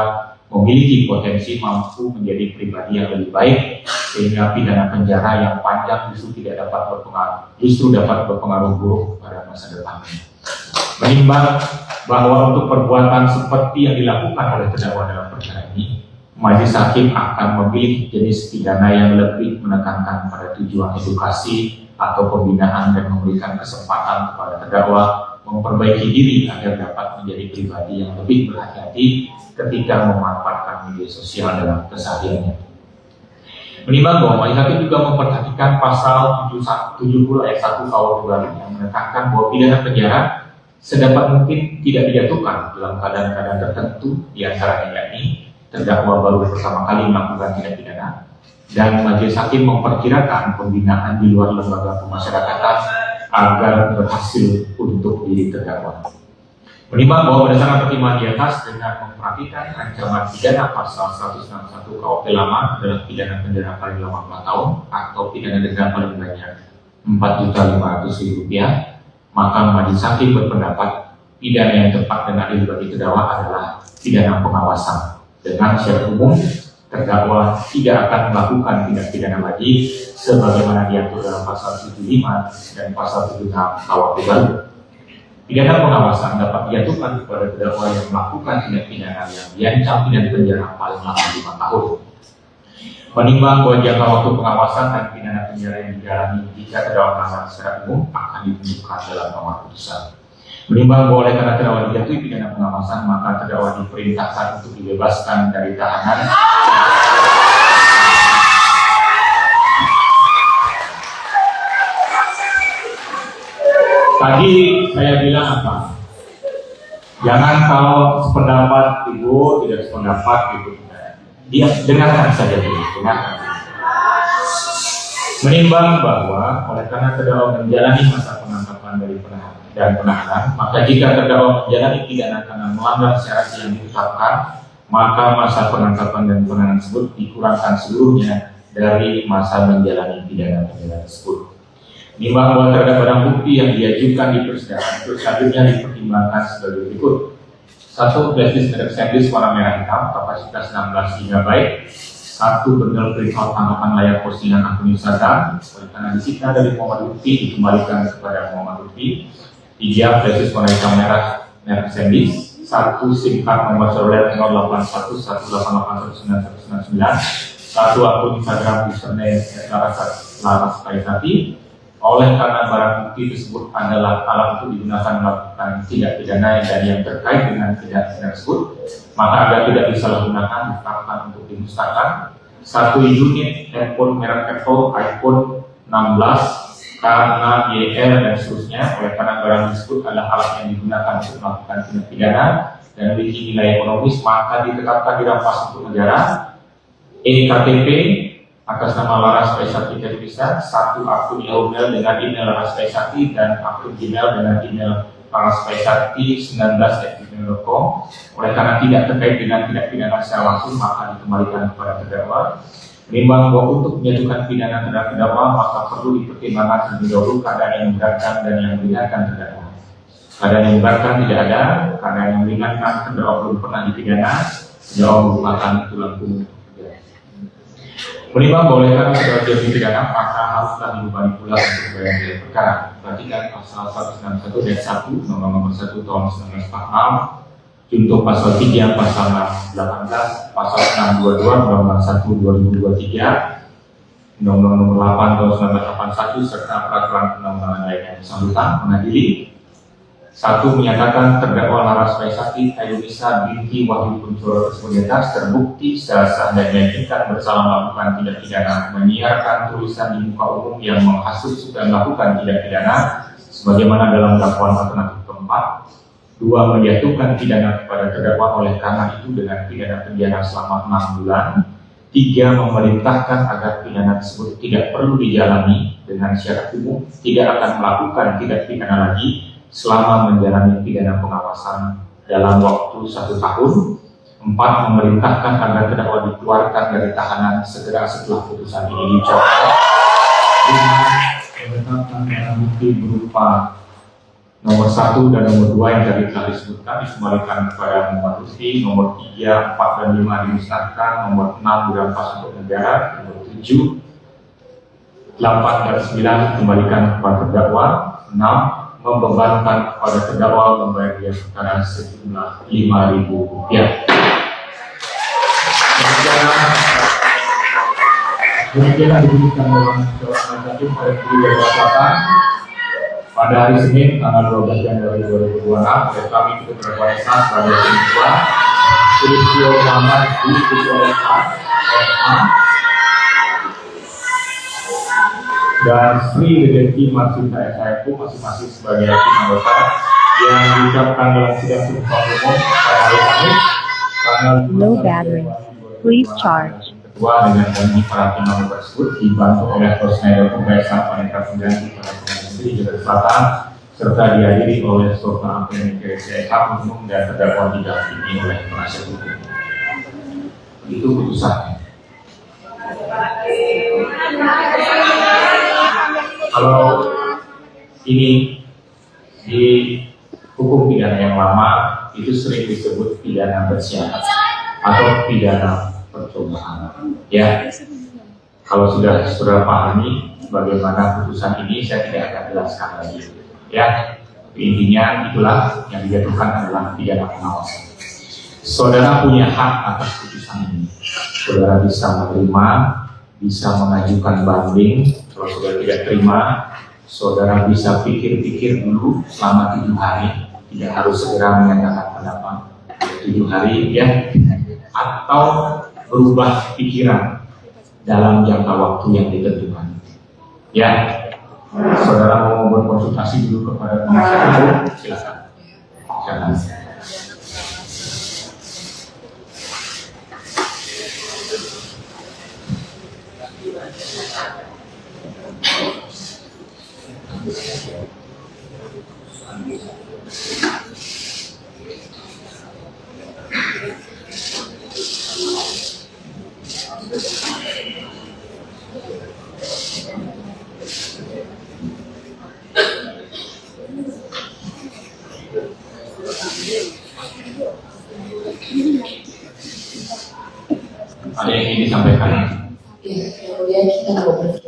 memiliki potensi mampu menjadi pribadi yang lebih baik, sehingga pidana penjara yang panjang justru dapat berpengaruh buruk pada masa depannya. Menimbang bahwa untuk perbuatan seperti yang dilakukan oleh terdakwa dalam perkara ini, majelis hakim akan memilih jenis pidana yang lebih menekankan pada tujuan edukasi atau pembinaan dan memberikan kesempatan kepada terdakwa memperbaiki diri agar dapat menjadi pribadi yang lebih berhati-hati ketika memanfaatkan media sosial dalam kesehariannya. Menimbang bahwa majelis hakim juga memperhatikan pasal 70 ayat 1 KUH yang menekankan bahwa pidana penjara sedapat mungkin tidak dijatuhkan dalam keadaan-keadaan tertentu, diantaranya yakni terdakwa baru pertama kali melakukan tindak pidana, dan majelis hakim memperkirakan pembinaan di luar lembaga pemasyarakatan agar berhasil untuk diri terdakwa. Menimbang bahwa berdasarkan pertimbangan di atas dengan memperhatikan ancaman pidana pasal 161 KUHP lama adalah pidana penjara paling lama 4 tahun atau pidana denda paling banyak Rp4.500.000, maka majelis hakim berpendapat pidana yang tepat dan adil bagi terdakwa adalah pidana pengawasan. Dengan syarat umum, terdakwa tidak akan melakukan tindak pidana lagi sebagaimana diatur dalam pasal 75 dan pasal 76 KUHP baru. Pidana pengawasan dapat dijatuhkan kepada terdakwa yang melakukan tindak pidana yang diancam pidana penjara paling lama 5 tahun. Menimbang bahwa jangka waktu pengawasan dan pidana penjara yang dijalani jika terdakwa melanggar secara umum akan ditentukan dalam amar putusan. Menimbang bahwa oleh karena terdakwa dijatuhi pidana pengawasan, maka terdakwa diperintahkan untuk dibebaskan dari tahanan. Tadi saya bilang apa? Jangan kalau sependapat ibu, tidak sependapat ibu. Dia dengarkan saja dulu, dengarkan. Menimbang bahwa oleh karena terdakwa menjalani masa penangkapan dari penahanan, maka jika terdakwa menjalani pidana karena melanggar syarat yang ditetapkan, maka masa penangkapan dan penahanan tersebut dikurangkan seluruhnya dari masa menjalani pidana penjara tersebut. Menimbang bahwa terhadap barang bukti yang diajukan di persidangan itu selanjutnya dipertimbangkan sebagai berikut. 1. Flash disk SanDisk warna merah hitam, kapasitas 16 GB. 1. Bundle printout tangkapan layar postingan akun Instagram, oleh karena disita dari Muhammad Lutfi dikembalikan kepada Muhammad Lutfi. 3. Flash disk warna hitam merek SanDisk. 1. SIM card nomor seluler 0811881999. 1. Akun Instagram username Laras Faizati. Oleh karena barang bukti tersebut adalah alat untuk digunakan melakukan tindak pidana dan yang terkait dengan tindak pidana tersebut, maka agar tidak disalahgunakan ditetapkan untuk dimusnahkan. 1 unit handphone merek Apple iPhone 16 karena YR dan seterusnya. Oleh karena barang tersebut adalah alat yang digunakan untuk melakukan tindak pidana dan memiliki nilai ekonomis, maka ditetapkan dirampas untuk negara. EKTP atas nama Laras Faizati Terpisah, 1 akun Yahoo Mail dengan email Laras Faizati dan akun Gmail dengan email Laras Faizati 19@gmail.com. Oleh karena tidak terkait dengan tindak pidana secara langsung, maka dikembalikan kepada terdakwa. Menimbang bahwa untuk menjatuhkan pidana terhadap terdakwa, maka perlu dipertimbangkan terlebih dahulu keadaan yang memberatkan dan yang meringankan terdakwa. Keadaan yang memberatkan tidak ada, karena yang meringankan terdakwa belum pernah dipidana, terdakwa merupakan tulang punggung. Menimbang bahwa oleh karena sudah jadi pidana maka haruslah dibebani pula untuk membayar biaya perkara. Perhatikan pasal 161 ayat 1 nomor 1 tahun 1946, junto pasal 3, pasal 618, pasal 622 Undang-Undang 1 2023, Undang-Undang nomor 8 tahun 1981 serta peraturan undang-undangan lainnya bersangkutan mengadili. 1. Menyatakan terdakwa Laras Faizati Ayunisa binti Wahyu Kuncoro tersebut terbukti secara sah dan meyakinkan bersalah melakukan tindak pidana menyiarkan tulisan di muka umum yang menghasut dan melakukan tindak pidana sebagaimana dalam dakwaan alternatif keempat. 2. Menjatuhkan pidana kepada terdakwa oleh karena itu dengan pidana penjara selama 6 bulan. 3. Memerintahkan agar pidana tersebut tidak perlu dijalani dengan syarat umum tidak akan melakukan tindak pidana lagi selama menjalani pidana pengawasan dalam waktu 1 tahun. 4. Memerintahkan agar terdakwa dikeluarkan dari tahanan segera setelah putusan ini diucapkan. 5. Menetapkan barang bukti berupa nomor 1 dan nomor 2 yang tadi telah disebutkan dikembalikan kepada Muhammad Lutfi. Nomor 3, 4, dan 5 dimusnahkan. Nomor 6 dirampas untuk negara. Nomor 7, 8, dan 9 dikembalikan kepada terdakwa. 6. Membebankan kepada terdakwa membayar biaya perkara sejumlah Rp5.000. Demikian diberikan dalam jawab majelis pada Jakarta Selatan pada hari Senin tanggal 12 Januari 2026 oleh kami untuk berkuasa pada siswa Sulistyo Muhammad di Sekolah dan Sri Dedeki Marsinta SIPU masing-masing sebagai hakim anggota yang diucapkan dalam sidang putusan umum pada hari Kamis tanggal Low battery. Please charge. Kedua dengan kami para hakim anggota tersebut dibantu oleh personel pemeriksaan panitera pengganti pada Pengadilan Negeri Jakarta Selatan serta dihadiri oleh Sultan Ampel KSH Umum dan terdakwa didampingi oleh penasihat hukum. Itu putusannya. Kalau ini di hukum pidana yang lama itu sering disebut pidana bersyarat atau pidana percobaan. Ya, kalau sudah saudara pahami bagaimana putusan ini, saya tidak akan jelaskan lagi. Ya, intinya itulah yang dijatuhkan adalah pidana pengawasan. Saudara punya hak atas putusan ini. Saudara bisa menerima, bisa mengajukan banding. Kalau saudara tidak terima, saudara bisa pikir-pikir dulu selama 7 hari, tidak harus segera menyatakan pendapat 7 hari, ya, atau berubah pikiran dalam jangka waktu yang ditentukan. Ya, saudara mau berkonsultasi dulu kepada penasihat hukum, silakan. Silakan. Ada yang ingin disampaikan?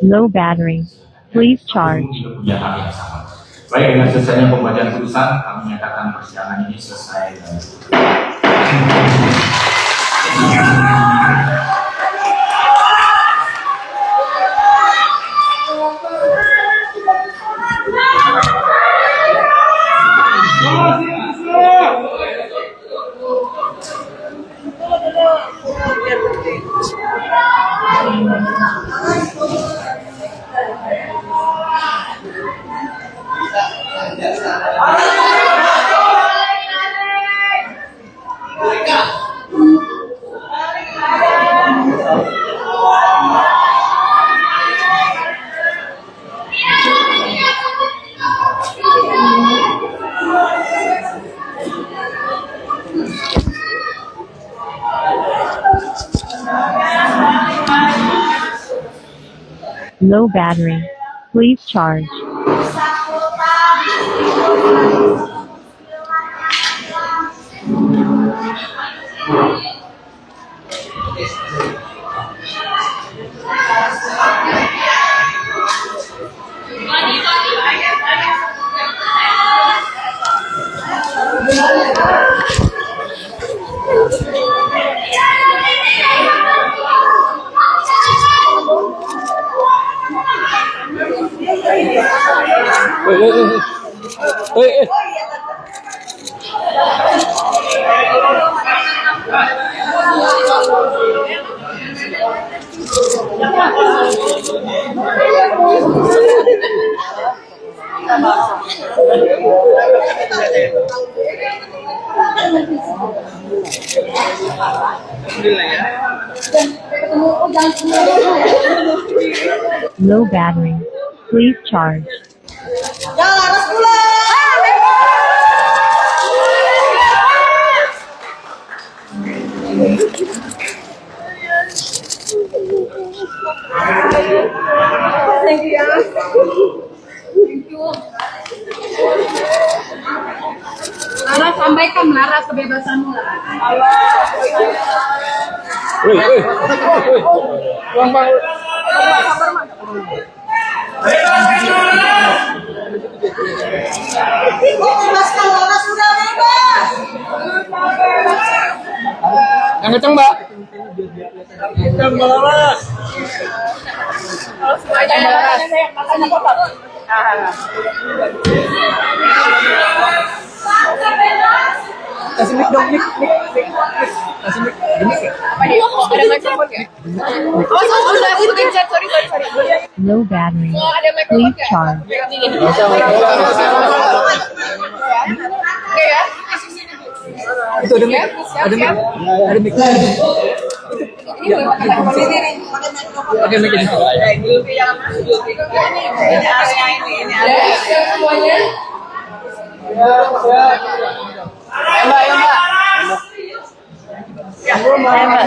Low battery. Please charge. Tidak punya hak yang sama. Baik, dengan selesainya pembacaan putusan, kami menyatakan persidangan ini selesai. Low battery. Please charge. Low battery. Please charge. Lara, sampaikan Lara kebebasanmu. Yang kenceng, Mbak. Kasih mic dong, mic. Kasih mic. Ada mikrofon ya? Oh, sudah aku gencet. Sorry. Low battery. Ada mikrofon Please nggak? charge. Oke ya. Itu ada mic. Ada mic. Ada mic. Oke, mic ini. Semuanya.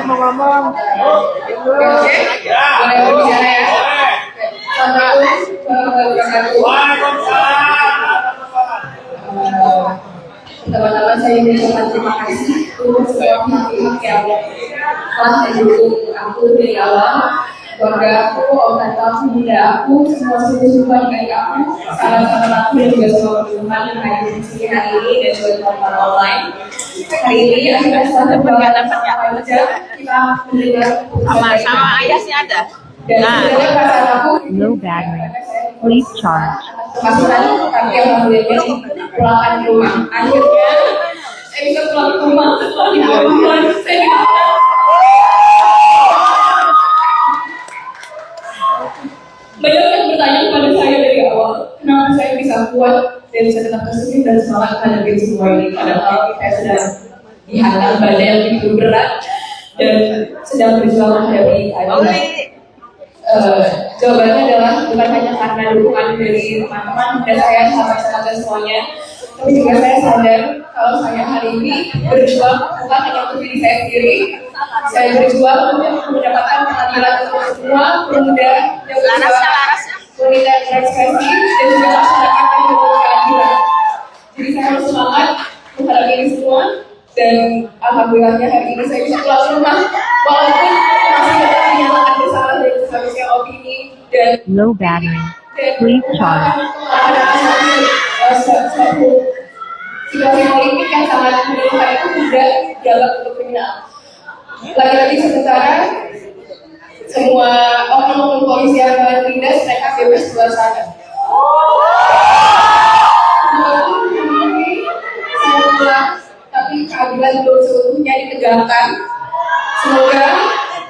Mau ngomong. Teman-teman, saya mengucapkan terima kasih untuk semua pihak-pihak yang telah mendukung aku dari awal. Keluarga aku, om tante aku, bunda aku, semua sepupu-sepupu dari aku, sahabat-sahabat aku dan juga semua teman yang hadir di sini hari ini dan juga teman-teman online. Hari ini akhirnya setelah berbagai jam kita mendengar Sama ayah sih ada. dan sebenarnya perasaan aku Low battery. Please charge. masukan kami alhamdulillah pulangkan ke rumah. Akhirnya saya bisa pulang ke rumah setelah 5 bulan saya ditahan. Banyak yang bertanya kepada saya dari awal, kenapa saya bisa kuat dan bisa tetap positif dan semangat menghadapi semua ini. Padahal saya sedang dihantam badai yang begitu berat dan sedang berjuang menghadapi keadaan. Jawabannya adalah bukan hanya karena dukungan dari teman-teman dan saya sahabat-sahabat semuanya, tapi juga saya sadar kalau saya hari ini berjuang bukan hanya untuk diri saya sendiri. Saya berjuang untuk mendapatkan keadilan untuk semua pemuda yang berjuang wanita yang berekspresi dan juga masyarakat yang berbuat keadilan. Jadi saya harus semangat menghadapi ini semua dan alhamdulillahnya hari ini saya bisa pulang ke rumah walaupun masih tetap dinyatakan bersalah dari seharusnya opini dan Low battery. Please charge. suatu situasi politik yang sangat menyerupai itu tidak dianggap untuk kriminal. Lagi-lagi sementara semua oknum polisi yang menindas mereka bebas keluar sana. Walaupun ini saya pulang, tapi keadilan belum seutuhnya ditegakkan. Semoga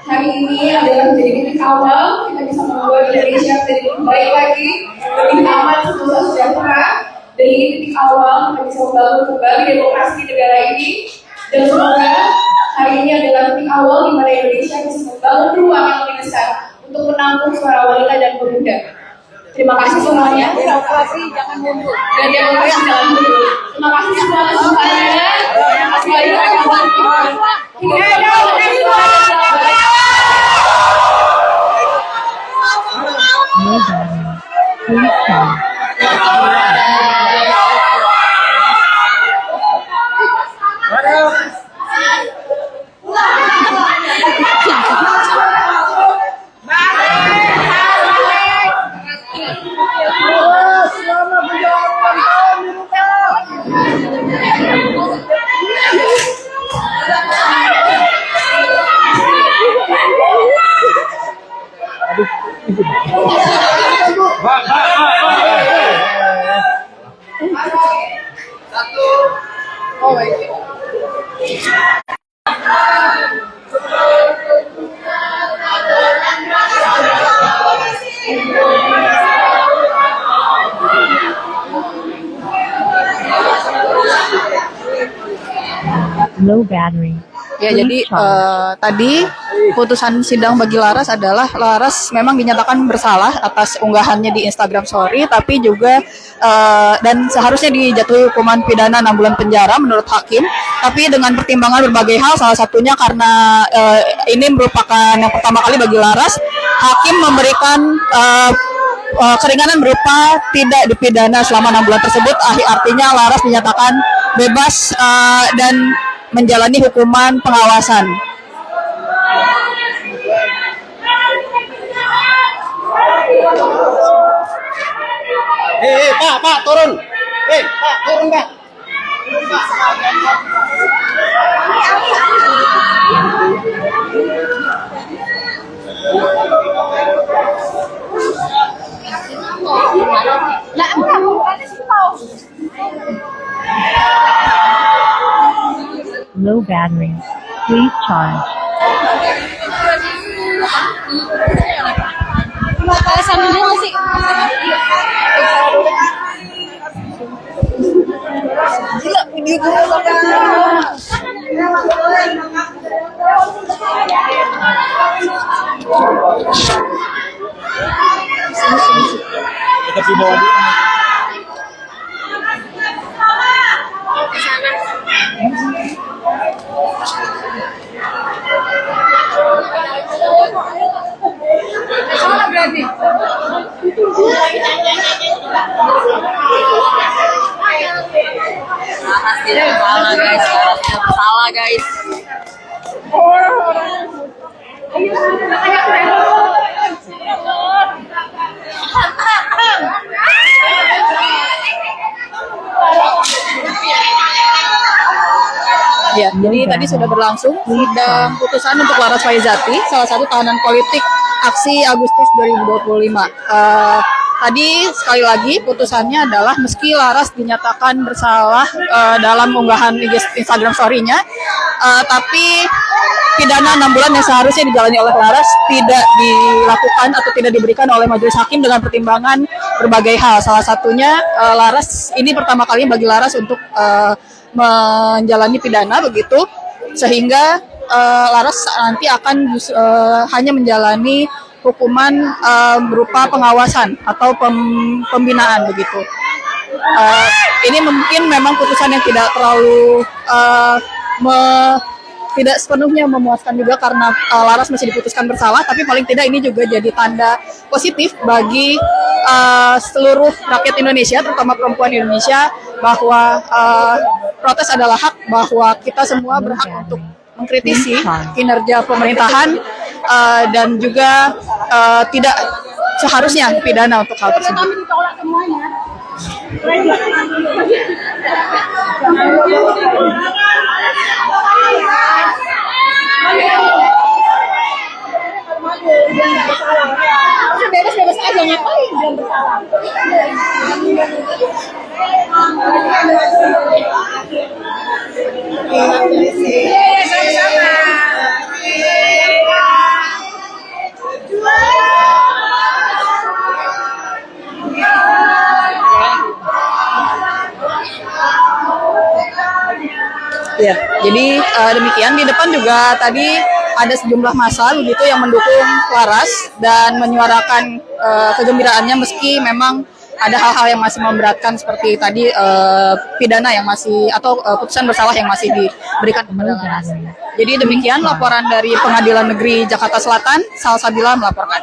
hari ini adalah menjadi titik awal kita bisa membuat Indonesia menjadi lebih baik lagi, lebih aman, semoga sejahtera. Dan ini titik awal kita bisa membangun kembali demokrasi di negara ini. Dan semoga hari ini adalah titik awal di mana Indonesia bisa membangun ruang yang lebih besar untuk menampung suara wanita dan pemuda. Terima kasih semuanya. Demokrasi jangan mundur. Dan demokrasi jangan mundur. Terima kasih semuanya. Terima kasih banyak. Low battery. Please charge. Mbak. Oh baik. Low battery. Ya, jadi tadi putusan sidang bagi Laras adalah Laras memang dinyatakan bersalah atas unggahannya di Instagram Story, tapi juga dan seharusnya dijatuhi hukuman pidana 6 bulan penjara menurut hakim. Tapi dengan pertimbangan berbagai hal, salah satunya karena ini merupakan yang pertama kali bagi Laras, hakim memberikan keringanan berupa tidak dipidana selama 6 bulan tersebut. Artinya Laras dinyatakan bebas dan menjalani hukuman pengawasan. Pak, turun. Pak, turun, Pak. Low battery. Please charge. Kita di bawah dulu. Tidak bersalah guys, tidak bersalah guys. Ya, jadi tadi sudah berlangsung sidang putusan untuk Laras Faizati, salah satu tahanan politik aksi Agustus 2025. Tadi sekali lagi putusannya adalah meski Laras dinyatakan bersalah dalam unggahan Instagram story-nya, tapi pidana 6 bulan yang seharusnya dijalani oleh Laras tidak dilakukan atau tidak diberikan oleh majelis hakim dengan pertimbangan berbagai hal. Salah satunya Laras ini pertama kali bagi Laras untuk menjalani pidana begitu, sehingga Laras nanti akan hanya menjalani hukuman berupa pengawasan atau pembinaan begitu. Ini mungkin memang putusan yang tidak terlalu tidak sepenuhnya memuaskan juga karena Laras masih diputuskan bersalah, tapi paling tidak ini juga jadi tanda positif bagi seluruh rakyat Indonesia, terutama perempuan Indonesia, bahwa protes adalah hak, bahwa kita semua berhak untuk mengkritisi kinerja pemerintahan dan juga tidak seharusnya pidana untuk hal tersebut. Bebas-bebas aja, ngapain dia bersalah? Ya, jadi demikian. Di depan juga tadi ada sejumlah massa begitu yang mendukung Laras dan menyuarakan kegembiraannya meski memang ada hal-hal yang masih memberatkan seperti tadi pidana yang masih atau putusan bersalah yang masih diberikan kepada Laras. Jadi demikian laporan dari Pengadilan Negeri Jakarta Selatan. Salsabila melaporkan.